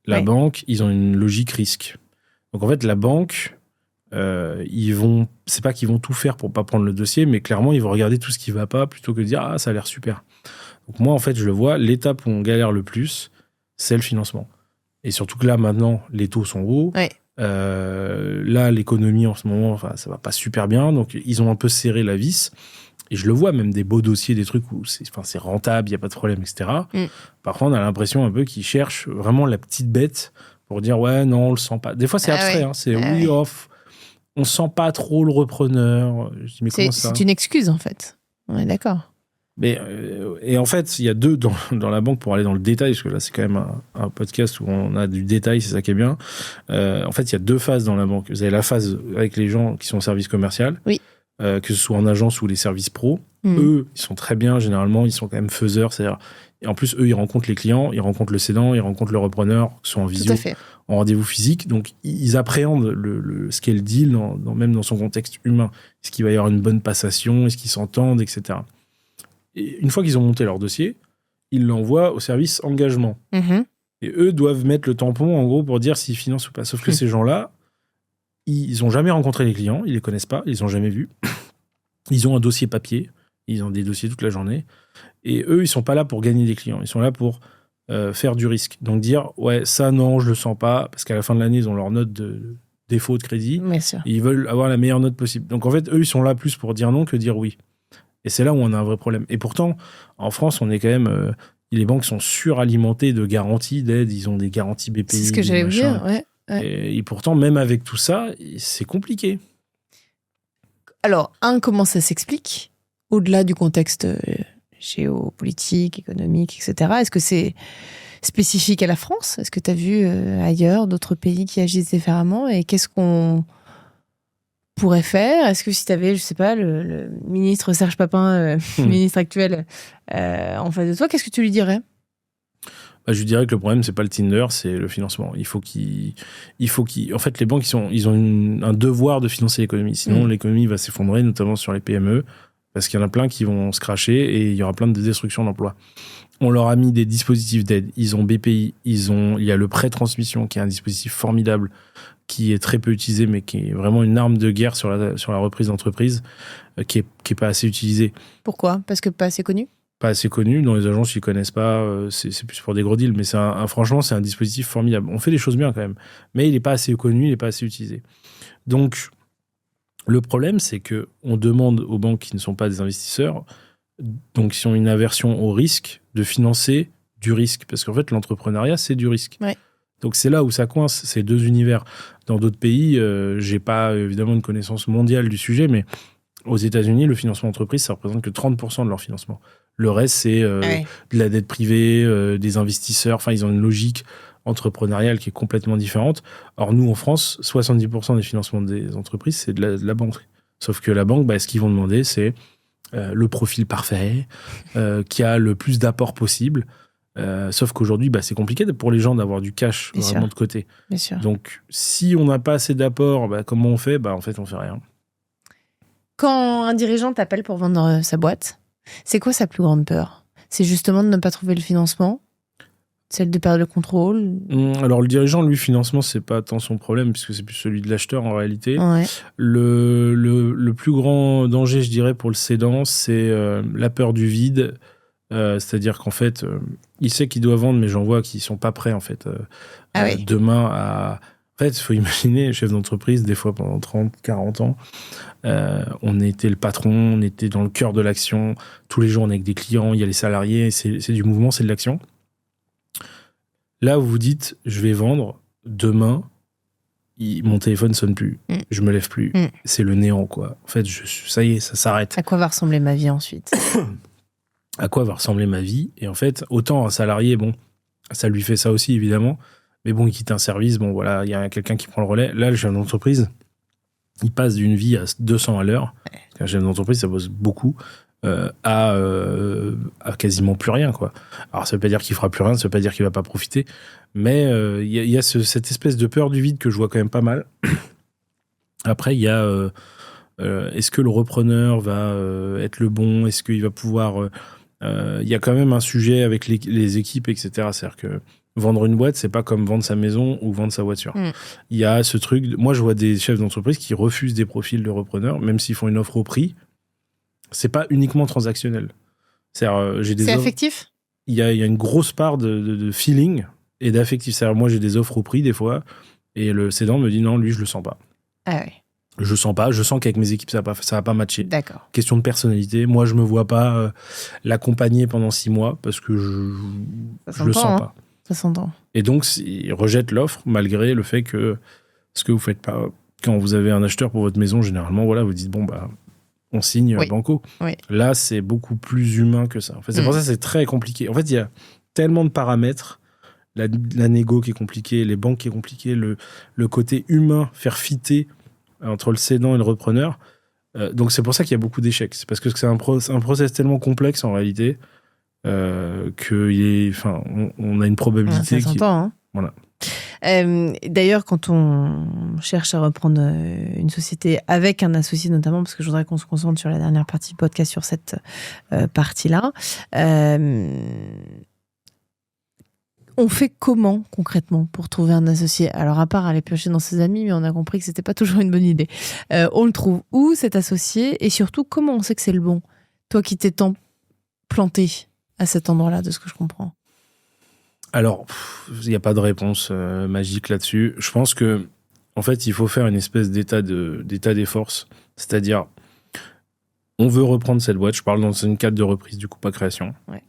La banque, ils ont une logique risque. Donc, en fait, la banque... c'est pas qu'ils vont tout faire pour pas prendre le dossier, mais clairement ils vont regarder tout ce qui va pas plutôt que de dire ça a l'air super. Donc moi en fait je le vois, l'étape où on galère le plus c'est le financement, et surtout que là maintenant les taux sont hauts. Là l'économie en ce moment ça va pas super bien, donc ils ont un peu serré la vis, et je le vois même des beaux dossiers, des trucs où c'est rentable, il y a pas de problème, etc. Parfois on a l'impression un peu qu'ils cherchent vraiment la petite bête pour dire ouais non on le sent pas, des fois c'est abstrait, c'est off. On sent pas trop le repreneur. Je dis, mais comment ça ? C'est une excuse, en fait. On est d'accord. Mais, et en fait, il y a deux dans la banque, pour aller dans le détail, parce que là, c'est quand même un podcast où on a du détail, c'est ça qui est bien. En fait, il y a 2 phases dans la banque. Vous avez la phase avec les gens qui sont au service commercial, que ce soit en agence ou les services pro. Eux, ils sont très bien, généralement, ils sont quand même faiseurs. C'est-à-dire, et en plus, eux, ils rencontrent les clients, ils rencontrent le cédant, ils rencontrent le repreneur, que ce soit en visio, en rendez-vous physique. Donc, ils appréhendent ce qu'est le deal, même dans son contexte humain. Est-ce qu'il va y avoir une bonne passation ? Est-ce qu'ils s'entendent, etc. Et une fois qu'ils ont monté leur dossier, ils l'envoient au service engagement. Et eux doivent mettre le tampon, en gros, pour dire s'ils financent ou pas. Sauf que ces gens-là, ils n'ont jamais rencontré les clients, ils les connaissent pas, ils les ont jamais vus. Ils ont un dossier papier, ils ont des dossiers toute la journée. Et eux, ils sont pas là pour gagner des clients. Ils sont là pour faire du risque. Donc dire, ouais, ça, non, je le sens pas. Parce qu'à la fin de l'année, ils ont leur note de défaut de crédit. Et ils veulent avoir la meilleure note possible. Donc en fait, eux, ils sont là plus pour dire non que dire oui. Et c'est là où on a un vrai problème. Et pourtant, en France, on est quand même les banques sont suralimentées de garanties, d'aides. Ils ont des garanties BPI. C'est ce que j'allais vous dire, ouais. Et pourtant, même avec tout ça, c'est compliqué. Alors, comment ça s'explique au-delà du contexte géopolitique, économique, etc. Est-ce que c'est spécifique à la France ? Est-ce que tu as vu ailleurs d'autres pays qui agissent différemment ? Et qu'est-ce qu'on pourrait faire ? Est-ce que si tu avais, je sais pas, le ministre Serge Papin, ministre actuel, en face de toi, qu'est-ce que tu lui dirais ? Je dirais que le problème, c'est pas le Tinder, c'est le financement. En fait, les banques, ils ont un devoir de financer l'économie. Sinon, l'économie va s'effondrer, notamment sur les PME, parce qu'il y en a plein qui vont se cracher et il y aura plein de destruction d'emplois. On leur a mis des dispositifs d'aide. Ils ont BPI, il y a le prêt transmission, qui est un dispositif formidable, qui est très peu utilisé, mais qui est vraiment une arme de guerre sur la reprise d'entreprise, qui est pas assez utilisé. Pourquoi ? Parce que pas assez connu ? Pas assez connu. Dans les agences, ils connaissent pas. C'est plus pour des gros deals. Mais franchement, c'est un dispositif formidable. On fait les choses bien quand même. Mais il n'est pas assez connu, il n'est pas assez utilisé. Donc, le problème, c'est qu'on demande aux banques qui ne sont pas des investisseurs, donc qui ont une aversion au risque, de financer du risque. Parce qu'en fait, l'entrepreneuriat, c'est du risque. Ouais. Donc, c'est là où ça coince. C'est deux univers. Dans d'autres pays, j'ai pas évidemment une connaissance mondiale du sujet, mais aux États-Unis, le financement d'entreprise, ça représente que 30% de leur financement. Le reste, c'est de la dette privée, des investisseurs. Enfin, ils ont une logique entrepreneuriale qui est complètement différente. Or, nous, en France, 70% des financements des entreprises, c'est de la banque. Sauf que la banque, ce qu'ils vont demander, c'est le profil parfait, qui a le plus d'apports possible. Sauf qu'aujourd'hui, c'est compliqué pour les gens d'avoir du cash vraiment de côté. Bien sûr. Donc, si on n'a pas assez d'apports, comment on fait ? En fait, on fait rien. Quand un dirigeant t'appelle pour vendre sa boîte, c'est quoi sa plus grande peur ? C'est justement de ne pas trouver le financement ? Celle de perdre le contrôle ? Alors, le dirigeant, lui, financement, c'est pas tant son problème, puisque c'est plus celui de l'acheteur, en réalité. Ouais. Le plus grand danger, je dirais, pour le cédant, c'est la peur du vide. C'est-à-dire qu'en fait, il sait qu'il doit vendre, mais j'en vois qui sont pas prêts, en fait, demain à... En fait, il faut imaginer, chef d'entreprise, des fois pendant 30, 40 ans, on était le patron, on était dans le cœur de l'action. Tous les jours, on est avec des clients, il y a les salariés, c'est du mouvement, c'est de l'action. Là, vous vous dites, je vais vendre, demain, mon téléphone sonne plus, je me lève plus. C'est le néant, quoi. En fait, ça y est, ça s'arrête. À quoi va ressembler ma vie ensuite ? À quoi va ressembler ma vie ? Et en fait, autant un salarié, ça lui fait ça aussi, évidemment. Mais il quitte un service, il y a quelqu'un qui prend le relais. Là, le chef d'entreprise, il passe d'une vie à 200 à l'heure. Parce qu'un chef d'entreprise, ça bosse beaucoup, à quasiment plus rien, quoi. Alors, ça veut pas dire qu'il fera plus rien, ça veut pas dire qu'il va pas profiter. Mais il y a cette espèce de peur du vide que je vois quand même pas mal. Après, il y a... est-ce que le repreneur va être le bon ? Est-ce qu'il va pouvoir... Il y a quand même un sujet avec les équipes, etc. C'est-à-dire que vendre une boîte, c'est pas comme vendre sa maison ou vendre sa voiture. Il y a ce truc... Moi, je vois des chefs d'entreprise qui refusent des profils de repreneurs, même s'ils font une offre au prix. C'est pas uniquement transactionnel. C'est-à-dire, c'est affectif ? Il y a une grosse part de feeling et d'affectif. C'est-à-dire, moi, j'ai des offres au prix, des fois, et le cédant me dit non, lui, je le sens pas. Ah ouais. Je sens pas. Je sens qu'avec mes équipes, ça va pas matcher. D'accord. Question de personnalité. Moi, je me vois pas l'accompagner pendant 6 mois parce que je le sens pas. Ça s'entend. Et donc, il rejette l'offre malgré le fait que ce que vous faites pas. Quand vous avez un acheteur pour votre maison, généralement, vous dites on signe banco. Oui. Là, c'est beaucoup plus humain que ça. En fait, c'est pour ça que c'est très compliqué. En fait, il y a tellement de paramètres. La négo qui est compliquée, les banques qui est compliqué, le côté humain, faire fitter entre le cédant et le repreneur. Donc, c'est pour ça qu'il y a beaucoup d'échecs. C'est parce que c'est un process tellement complexe, en réalité, on a une probabilité... Ça s'entend, hein. Voilà. D'ailleurs, quand on cherche à reprendre une société avec un associé notamment, parce que je voudrais qu'on se concentre sur la dernière partie du podcast, sur cette partie-là, on fait comment concrètement pour trouver un associé ? Alors, à part aller piocher dans ses amis, mais on a compris que c'était pas toujours une bonne idée. On le trouve où, cet associé ? Et surtout, comment on sait que c'est le bon ? Toi qui t'es tant planté à cet endroit-là, de ce que je comprends. Alors, il n'y a pas de réponse magique là-dessus. Je pense que, en fait, il faut faire une espèce d'état des forces. C'est-à-dire, on veut reprendre cette boîte. Je parle dans une cadre de reprise, du coup, pas création. Ouais.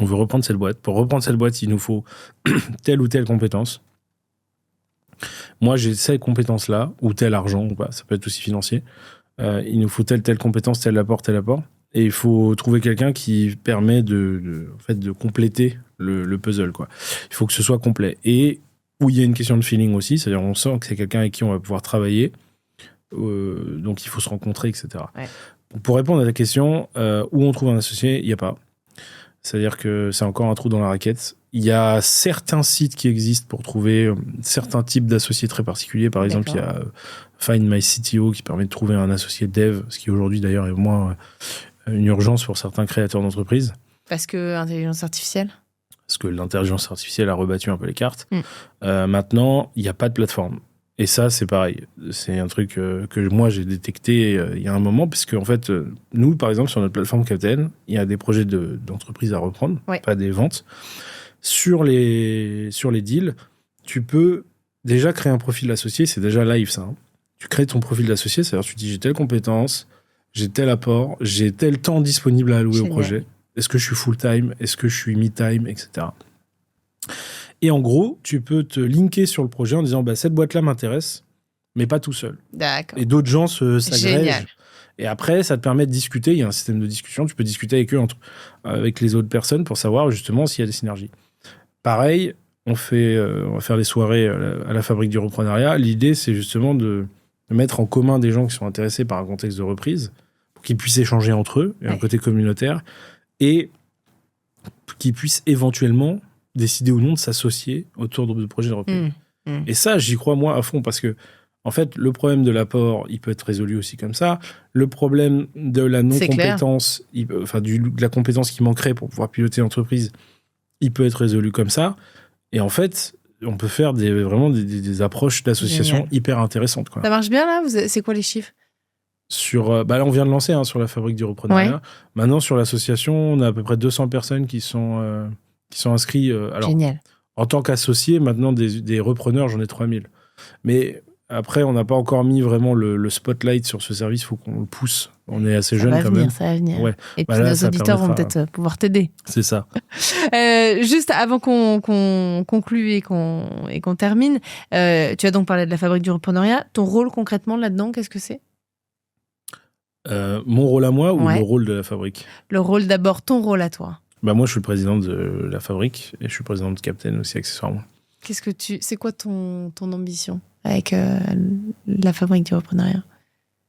on veut reprendre cette boîte. Pour reprendre cette boîte, il nous faut telle ou telle compétence. Moi, j'ai cette compétence-là, ou tel argent, ou pas, ça peut être aussi financier. Il nous faut telle compétence, tel apport. Et il faut trouver quelqu'un qui permet de compléter le puzzle, quoi. Il faut que ce soit complet. Et où il y a une question de feeling aussi, c'est-à-dire on sent que c'est quelqu'un avec qui on va pouvoir travailler, donc il faut se rencontrer, etc. Ouais. Pour répondre à ta question, où on trouve un associé, il n'y a pas. C'est-à-dire que c'est encore un trou dans la raquette. Il y a certains sites qui existent pour trouver certains types d'associés très particuliers. Par exemple, il y a Find My CTO qui permet de trouver un associé dev, ce qui aujourd'hui d'ailleurs est moins une urgence pour certains créateurs d'entreprises. Parce que l'intelligence artificielle. Parce que l'intelligence artificielle a rebattu un peu les cartes. Maintenant, il n'y a pas de plateforme. Et ça, c'est pareil. C'est un truc que moi, j'ai détecté il y a un moment, puisque en fait, nous, par exemple, sur notre plateforme Captain, il y a des projets d'entreprise à reprendre, pas des ventes. Sur les deals, tu peux déjà créer un profil d'associé, c'est déjà live, ça. Hein. Tu crées ton profil d'associé, c'est-à-dire tu dis j'ai telle compétence, j'ai tel apport, j'ai tel temps disponible à allouer au projet. Est-ce que je suis full-time? Est-ce que je suis mi-time? Etc. Et en gros, tu peux te linker sur le projet en disant cette boîte-là m'intéresse, mais pas tout seul. D'accord. Et d'autres gens s'agrègent. Génial. Et après, ça te permet de discuter. Il y a un système de discussion. Tu peux discuter avec eux, avec les autres personnes pour savoir justement s'il y a des synergies. Pareil, on va faire des soirées à la Fabrique du Reprenariat. L'idée, c'est justement de mettre en commun des gens qui sont intéressés par un contexte de reprise pour qu'ils puissent échanger entre eux, et un côté communautaire, et qu'ils puissent éventuellement décider ou non de s'associer autour de projets de reprise. Et ça, j'y crois moi à fond, parce que en fait, le problème de l'apport, il peut être résolu aussi comme ça. Le problème de la non-compétence, de la compétence qui manquerait pour pouvoir piloter l'entreprise, il peut être résolu comme ça. Et en fait, on peut faire vraiment des approches d'association hyper intéressantes, quoi. Ça marche bien, là? C'est quoi les chiffres? Là, on vient de lancer sur la Fabrique du Reprenariat. Ouais. Maintenant, sur l'association, on a à peu près 200 personnes qui sont inscrits. Génial. En tant qu'associés, maintenant, des repreneurs, j'en ai 3000. Mais après, on n'a pas encore mis vraiment le spotlight sur ce service. Il faut qu'on le pousse. On est assez jeunes quand même. Ça va venir. Ouais. Et puis nos auditeurs vont peut-être pouvoir t'aider. C'est ça. Juste avant qu'on conclue et qu'on termine, tu as donc parlé de la Fabrique du Reprenariat. Ton rôle concrètement là-dedans, qu'est-ce que c'est? Mon rôle à moi ou le rôle de la Fabrique? Le rôle d'abord, ton rôle à toi. Moi, je suis le président de la Fabrique et je suis président de Captain aussi, accessoirement. C'est quoi ton ambition avec la Fabrique du Reprenariat?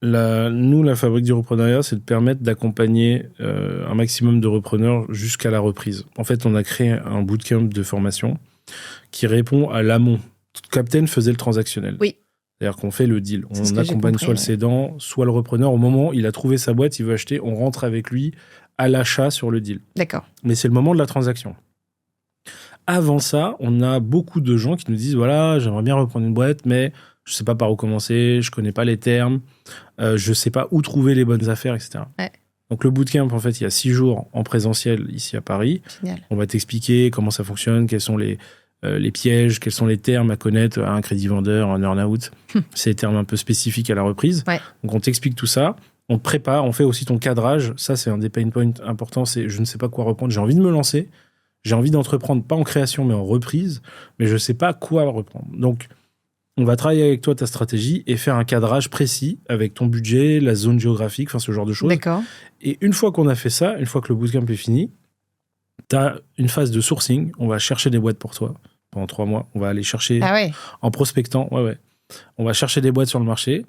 La Fabrique du Reprenariat, c'est de permettre d'accompagner un maximum de repreneurs jusqu'à la reprise. En fait, on a créé un bootcamp de formation qui répond à l'amont. Captain faisait le transactionnel. Oui. C'est-à-dire qu'on fait le deal. On accompagne soit le cédant, soit le repreneur. Au moment où il a trouvé sa boîte, il veut acheter, on rentre avec lui à l'achat sur le deal. D'accord. Mais c'est le moment de la transaction. Avant ça, on a beaucoup de gens qui nous disent, voilà, j'aimerais bien reprendre une boîte, mais je ne sais pas par où commencer, je ne connais pas les termes, je ne sais pas où trouver les bonnes affaires, etc. Ouais. Donc le bootcamp, en fait, il y a 6 jours en présentiel ici à Paris. Génial. On va t'expliquer comment ça fonctionne, quels sont les pièges, quels sont les termes à connaître, un crédit vendeur, un earn-out. C'est des termes un peu spécifiques à la reprise. Ouais. Donc on t'explique tout ça, on te prépare, on fait aussi ton cadrage. Ça, c'est un des pain points importants, c'est je ne sais pas quoi reprendre, j'ai envie de me lancer, j'ai envie d'entreprendre, pas en création, mais en reprise, mais je ne sais pas quoi reprendre. Donc, on va travailler avec toi ta stratégie et faire un cadrage précis avec ton budget, la zone géographique, enfin ce genre de choses. D'accord. Et une fois qu'on a fait ça, une fois que le bootcamp est fini, tu as une phase de sourcing. On va chercher des boîtes pour toi pendant 3 mois. On va aller chercher en prospectant. Ouais. On va chercher des boîtes sur le marché.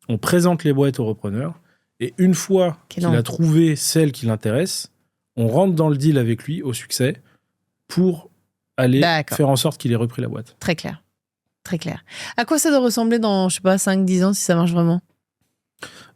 On présente les boîtes au repreneur. Et une fois qu'il a trouvé celle qui l'intéresse, on rentre dans le deal avec lui au succès pour aller faire en sorte qu'il ait repris la boîte. Très clair. Très clair. À quoi ça doit ressembler dans, 5-10 ans si ça marche vraiment?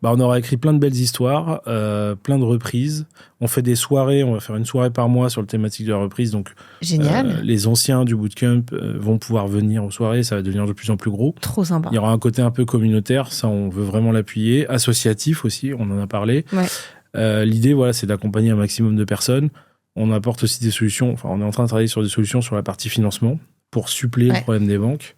On aura écrit plein de belles histoires, plein de reprises. On fait des soirées, on va faire une soirée par mois sur le thématique de la reprise. Donc, génial. Les anciens du bootcamp vont pouvoir venir aux soirées, ça va devenir de plus en plus gros. Trop sympa. Il y aura un côté un peu communautaire, ça on veut vraiment l'appuyer. Associatif aussi, on en a parlé. Ouais. L'idée, c'est d'accompagner un maximum de personnes. On apporte aussi des solutions, on est en train de travailler sur des solutions sur la partie financement pour suppléer le problème des banques.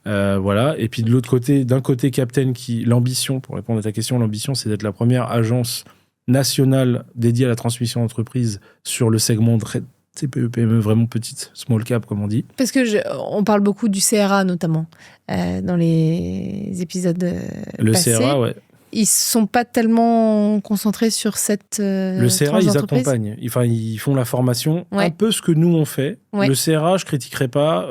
Et puis de l'autre côté, d'un côté Captain, l'ambition, pour répondre à ta question, l'ambition c'est d'être la première agence nationale dédiée à la transmission d'entreprise sur le segment TPE, PME vraiment petites, small cap comme on dit. Parce que on parle beaucoup du CRA notamment dans les épisodes Le passés. CRA, ouais. Ils sont pas tellement concentrés sur cette Le CRA, ils accompagnent. Enfin, ils font la formation. Un peu ce que nous, on fait. Le CRA, je critiquerai pas.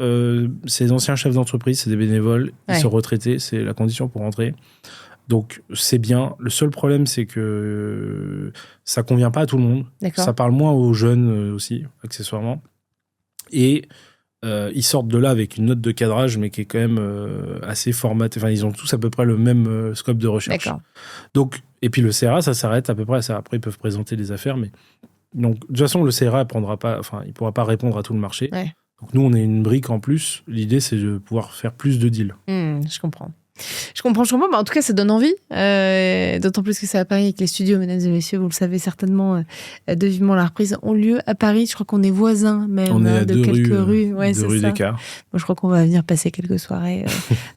C'est des anciens chefs d'entreprise, c'est des bénévoles. Ils sont retraités, c'est la condition pour rentrer. Donc, c'est bien. Le seul problème, c'est que ça convient pas à tout le monde. D'accord. Ça parle moins aux jeunes aussi, accessoirement. Et ils sortent de là avec une note de cadrage, mais qui est quand même assez formatée. Enfin, ils ont tous à peu près le même scope de recherche. D'accord. Donc, et puis le CRA, ça s'arrête à peu près à ça. Après, ils peuvent présenter des affaires, mais donc de toute façon, le CRA il pourra pas répondre à tout le marché. Ouais. Donc nous, on est une brique en plus. L'idée, c'est de pouvoir faire plus de deals. Je comprends. Mais en tout cas, ça donne envie. D'autant plus que c'est à Paris et que les studios, mesdames et messieurs, vous le savez certainement, de Vivement la reprise ont lieu à Paris. Je crois qu'on est voisins même. On est à de quelques rues. Ouais, deux rues d'écart. Moi, je crois qu'on va venir passer quelques soirées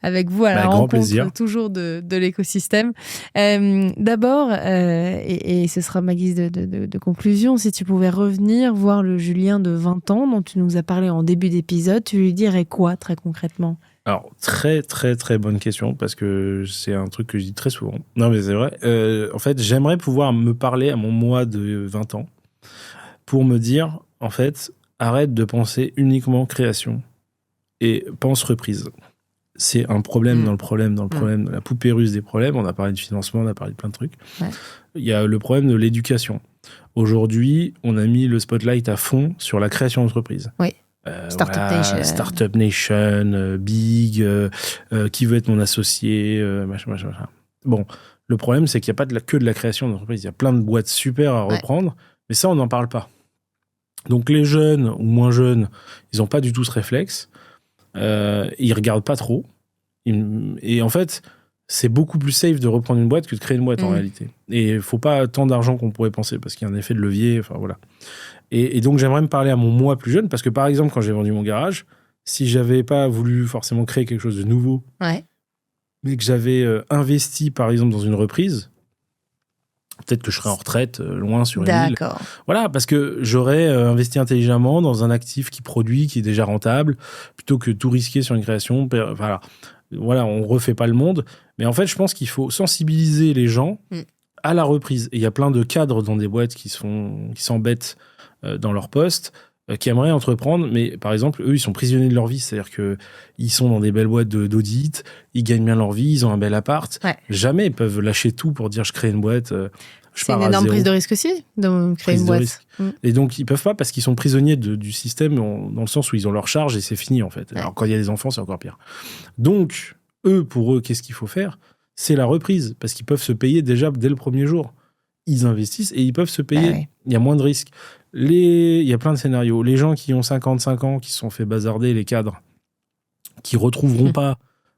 avec vous à la rencontre plaisir. Toujours de l'écosystème. D'abord, et ce sera ma guise de conclusion, si tu pouvais revenir voir le Julien de 20 ans dont tu nous as parlé en début d'épisode, tu lui dirais quoi très concrètement ? Alors, très, très, très bonne question, parce que c'est un truc que je dis très souvent. Non, mais c'est vrai. En fait, j'aimerais pouvoir me parler à mon moi de 20 ans pour me dire, en fait, arrête de penser uniquement création et pense reprise. C'est un problème dans le problème, la poupée russe des problèmes. On a parlé de financement, on a parlé de plein de trucs. Ouais. Il y a le problème de l'éducation. Aujourd'hui, on a mis le spotlight à fond sur la création d'entreprise. Oui. Startup Nation, Big, qui veut être mon associé, machin. Bon, le problème, c'est qu'il n'y a pas que de la création d'entreprise. Il y a plein de boîtes super à reprendre, mais ça, on n'en parle pas. Donc, les jeunes ou moins jeunes, ils n'ont pas du tout ce réflexe. Ils ne regardent pas trop. Et en fait, c'est beaucoup plus safe de reprendre une boîte que de créer une boîte en réalité. Et il ne faut pas tant d'argent qu'on pourrait penser, parce qu'il y a un effet de levier. Enfin, voilà. Et donc, j'aimerais me parler à mon moi plus jeune, parce que par exemple, quand j'ai vendu mon garage, si j'avais pas voulu forcément créer quelque chose de nouveau, mais que j'avais investi, par exemple, dans une reprise, peut-être que je serais en retraite, loin sur une île. Voilà, parce que j'aurais investi intelligemment dans un actif qui produit, qui est déjà rentable, plutôt que tout risquer sur une création. Voilà, on refait pas le monde. Mais en fait, je pense qu'il faut sensibiliser les gens à la reprise. Et il y a plein de cadres dans des boîtes qui s'embêtent dans leur poste, qui aimeraient entreprendre, mais par exemple, eux, ils sont prisonniers de leur vie. C'est-à-dire qu'ils sont dans des belles boîtes d'audit, ils gagnent bien leur vie, ils ont un bel appart. Ouais. Jamais ils peuvent lâcher tout pour dire je crée une boîte. C'est une énorme prise de risque aussi, de créer une boîte. Et donc, ils peuvent pas parce qu'ils sont prisonniers du système dans le sens où ils ont leur charge et c'est fini, en fait. Ouais. Alors, quand il y a des enfants, c'est encore pire. Donc, pour eux, qu'est-ce qu'il faut faire ? C'est la reprise, parce qu'ils peuvent se payer déjà dès le premier jour. Ils investissent et ils peuvent se payer. Il y a moins de risques. Il y a plein de scénarios. Les gens qui ont 55 ans, qui se sont fait bazarder, les cadres, qui retrouveront pas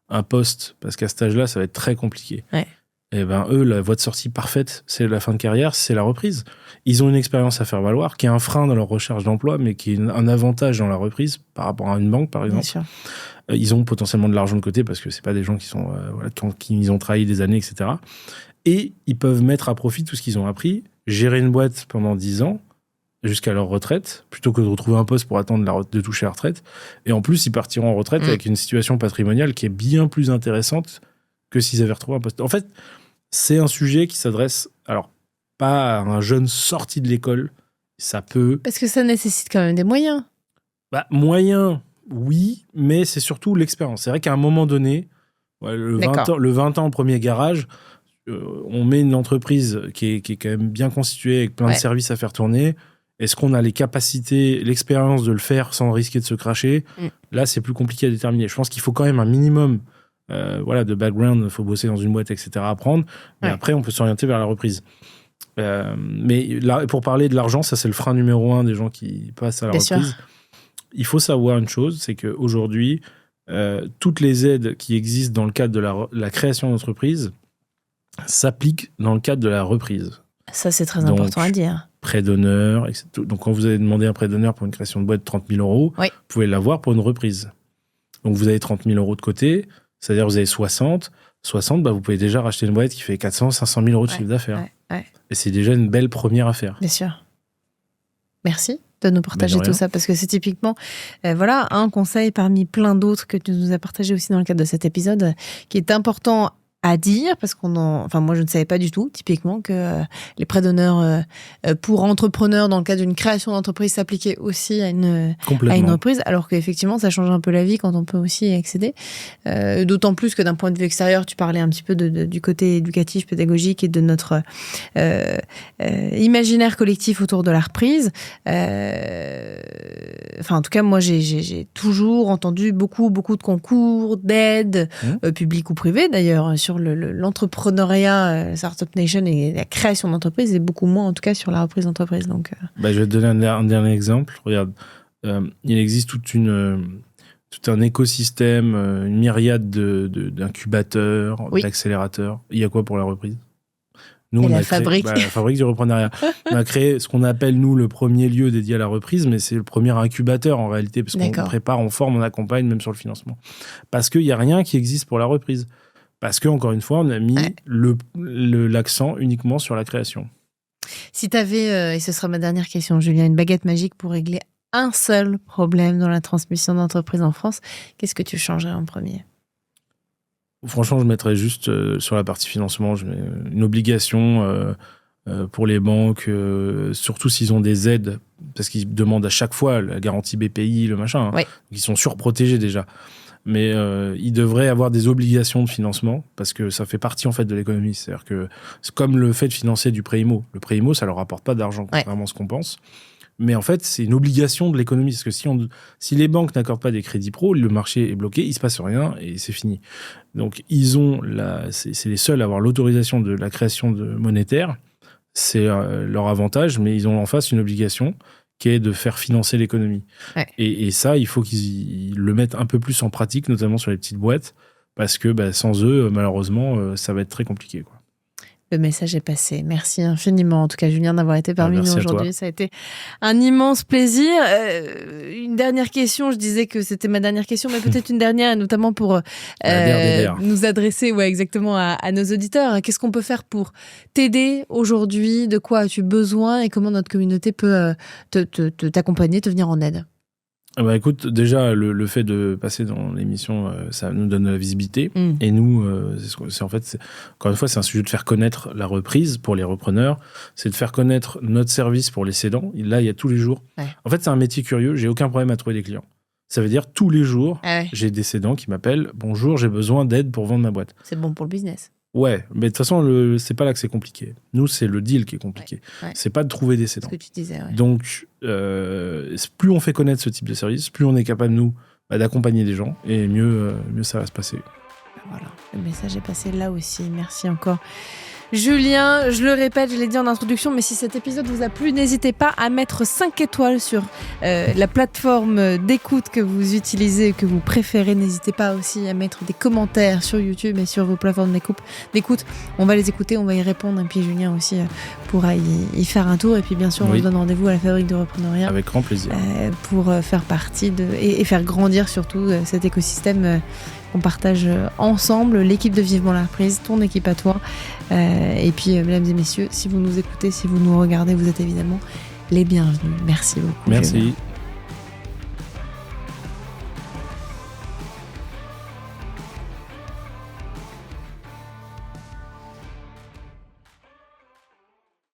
un poste, parce qu'à cet âge-là, ça va être très compliqué. Ouais. Et ben eux, la voie de sortie parfaite, c'est la fin de carrière, c'est la reprise. Ils ont une expérience à faire valoir, qui est un frein dans leur recherche d'emploi, mais qui est un avantage dans la reprise par rapport à une banque, par exemple. Bien sûr. Ils ont potentiellement de l'argent de côté parce que c'est pas des gens qui sont qui ont travaillé des années, etc. Et ils peuvent mettre à profit tout ce qu'ils ont appris, gérer une boîte pendant 10 ans jusqu'à leur retraite, plutôt que de retrouver un poste pour attendre de toucher la retraite. Et en plus, ils partiront en retraite avec une situation patrimoniale qui est bien plus intéressante que s'ils avaient retrouvé un poste. En fait, c'est un sujet qui s'adresse, alors, pas à un jeune sorti de l'école, ça peut... Parce que ça nécessite quand même des moyens. Moyens, oui, mais c'est surtout l'expérience. C'est vrai qu'à un moment donné, le 20 ans au premier garage, on met une entreprise qui est quand même bien constituée, avec plein de services à faire tourner. Est-ce qu'on a les capacités, l'expérience de le faire sans risquer de se cracher ? Là, c'est plus compliqué à déterminer. Je pense qu'il faut quand même un minimum de background, il faut bosser dans une boîte, etc. à apprendre. Mais après, on peut s'orienter vers la reprise. Mais là, pour parler de l'argent, ça, c'est le frein numéro 1 des gens qui passent à la reprise. Sûr. Il faut savoir une chose, c'est qu'aujourd'hui, toutes les aides qui existent dans le cadre de la création d'entreprise s'appliquent dans le cadre de la reprise. Ça, c'est très important à dire. Prêt d'honneur, etc. Donc, quand vous avez demandé un prêt d'honneur pour une création de boîte de 30 000 €, vous pouvez l'avoir pour une reprise. Donc, vous avez 30 000 € de côté, c'est-à-dire vous avez 60, vous pouvez déjà racheter une boîte qui fait 400, 500 000 € de chiffre d'affaires. Et c'est déjà une belle première affaire. Bien sûr. Merci. de nous partager de tout rien. ça, parce que c'est typiquement, voilà, un conseil parmi plein d'autres que tu nous as partagé aussi dans le cadre de cet épisode, qui est important à dire, parce moi je ne savais pas du tout, typiquement, que les prêts d'honneur pour entrepreneurs dans le cadre d'une création d'entreprise s'appliquaient aussi à une reprise, alors qu'effectivement ça change un peu la vie quand on peut aussi y accéder. D'autant plus que d'un point de vue extérieur, tu parlais un petit peu du côté éducatif, pédagogique et de notre imaginaire collectif autour de la reprise. En tout cas, moi j'ai toujours entendu beaucoup de concours, d'aides, publiques ou privées d'ailleurs, sur l'entrepreneuriat, Startup Nation et la création d'entreprise, et beaucoup moins en tout cas sur la reprise d'entreprise. Donc, je vais te donner un dernier exemple. Regarde, il existe tout un écosystème, une myriade d'incubateurs, d'accélérateurs. Il y a quoi pour la reprise? Nous, la fabrique. La fabrique du reprenariat. On a créé ce qu'on appelle, nous, le premier lieu dédié à la reprise, mais c'est le premier incubateur en réalité, parce qu'on prépare, on forme, on accompagne, même sur le financement. Parce qu'il n'y a rien qui existe pour la reprise. Parce que, encore une fois, on a mis l'accent uniquement sur la création. Si tu avais, et ce sera ma dernière question, Julien, une baguette magique pour régler un seul problème dans la transmission d'entreprise en France, qu'est-ce que tu changerais en premier ? Franchement, je mettrais juste sur la partie financement, je mets une obligation pour les banques, surtout s'ils ont des aides, parce qu'ils demandent à chaque fois la garantie BPI, le machin. Oui. Ils sont surprotégés déjà. Mais ils devraient avoir des obligations de financement, parce que ça fait partie en fait de l'économie. C'est-à-dire que c'est comme le fait de financer du prêt IMO. Le prêt IMO, ça leur rapporte pas d'argent, contrairement à ce qu'on pense. Mais en fait, c'est une obligation de l'économie. Parce que si les banques n'accordent pas des crédits pro, le marché est bloqué, il se passe rien et c'est fini. Donc, c'est les seuls à avoir l'autorisation de la création de monétaire. C'est leur avantage, mais ils ont en face une obligation qui est de faire financer l'économie. Ouais. Et ça, il faut qu'ils le mettent un peu plus en pratique, notamment sur les petites boîtes, parce que sans eux, malheureusement, ça va être très compliqué, quoi. Le message est passé. Merci infiniment, en tout cas, Julien, d'avoir été parmi nous aujourd'hui. Ça a été un immense plaisir. Une dernière question, je disais que c'était ma dernière question, mais peut-être une dernière, notamment pour nous adresser exactement à nos auditeurs. Qu'est-ce qu'on peut faire pour t'aider aujourd'hui? De quoi as-tu besoin et comment notre communauté peut t'accompagner, te venir en aide? Écoute, déjà, le fait de passer dans l'émission, ça nous donne de la visibilité. Et nous, encore une fois, c'est un sujet de faire connaître la reprise pour les repreneurs. C'est de faire connaître notre service pour les cédants. Et là, il y a tous les jours. Ouais. En fait, c'est un métier curieux. J'ai aucun problème à trouver des clients. Ça veut dire tous les jours, j'ai des cédants qui m'appellent. Bonjour, j'ai besoin d'aide pour vendre ma boîte. C'est bon pour le business. Ouais, mais de toute façon, c'est pas là que c'est compliqué. Nous, c'est le deal qui est compliqué. Ouais. C'est pas de trouver des cédants. Ce que tu disais, ouais. Donc, plus on fait connaître ce type de service, plus on est capable, nous, d'accompagner des gens, et mieux ça va se passer. Voilà, le message est passé là aussi. Merci encore. Julien, je le répète, je l'ai dit en introduction, mais si cet épisode vous a plu, n'hésitez pas à mettre 5 étoiles sur la plateforme d'écoute que vous utilisez, que vous préférez. N'hésitez pas aussi à mettre des commentaires sur YouTube et sur vos plateformes d'écoute. On va les écouter, on va y répondre. Et puis Julien aussi pourra y faire un tour. Et puis bien sûr, on se donne rendez-vous à la Fabrique du Reprenariat. Avec grand plaisir. Pour faire partie et faire grandir surtout cet écosystème qu'on partage ensemble, l'équipe de Vivement la Reprise, ton équipe à toi. Et puis, mesdames et messieurs, si vous nous écoutez, si vous nous regardez, vous êtes évidemment les bienvenus. Merci beaucoup. Merci. Julien.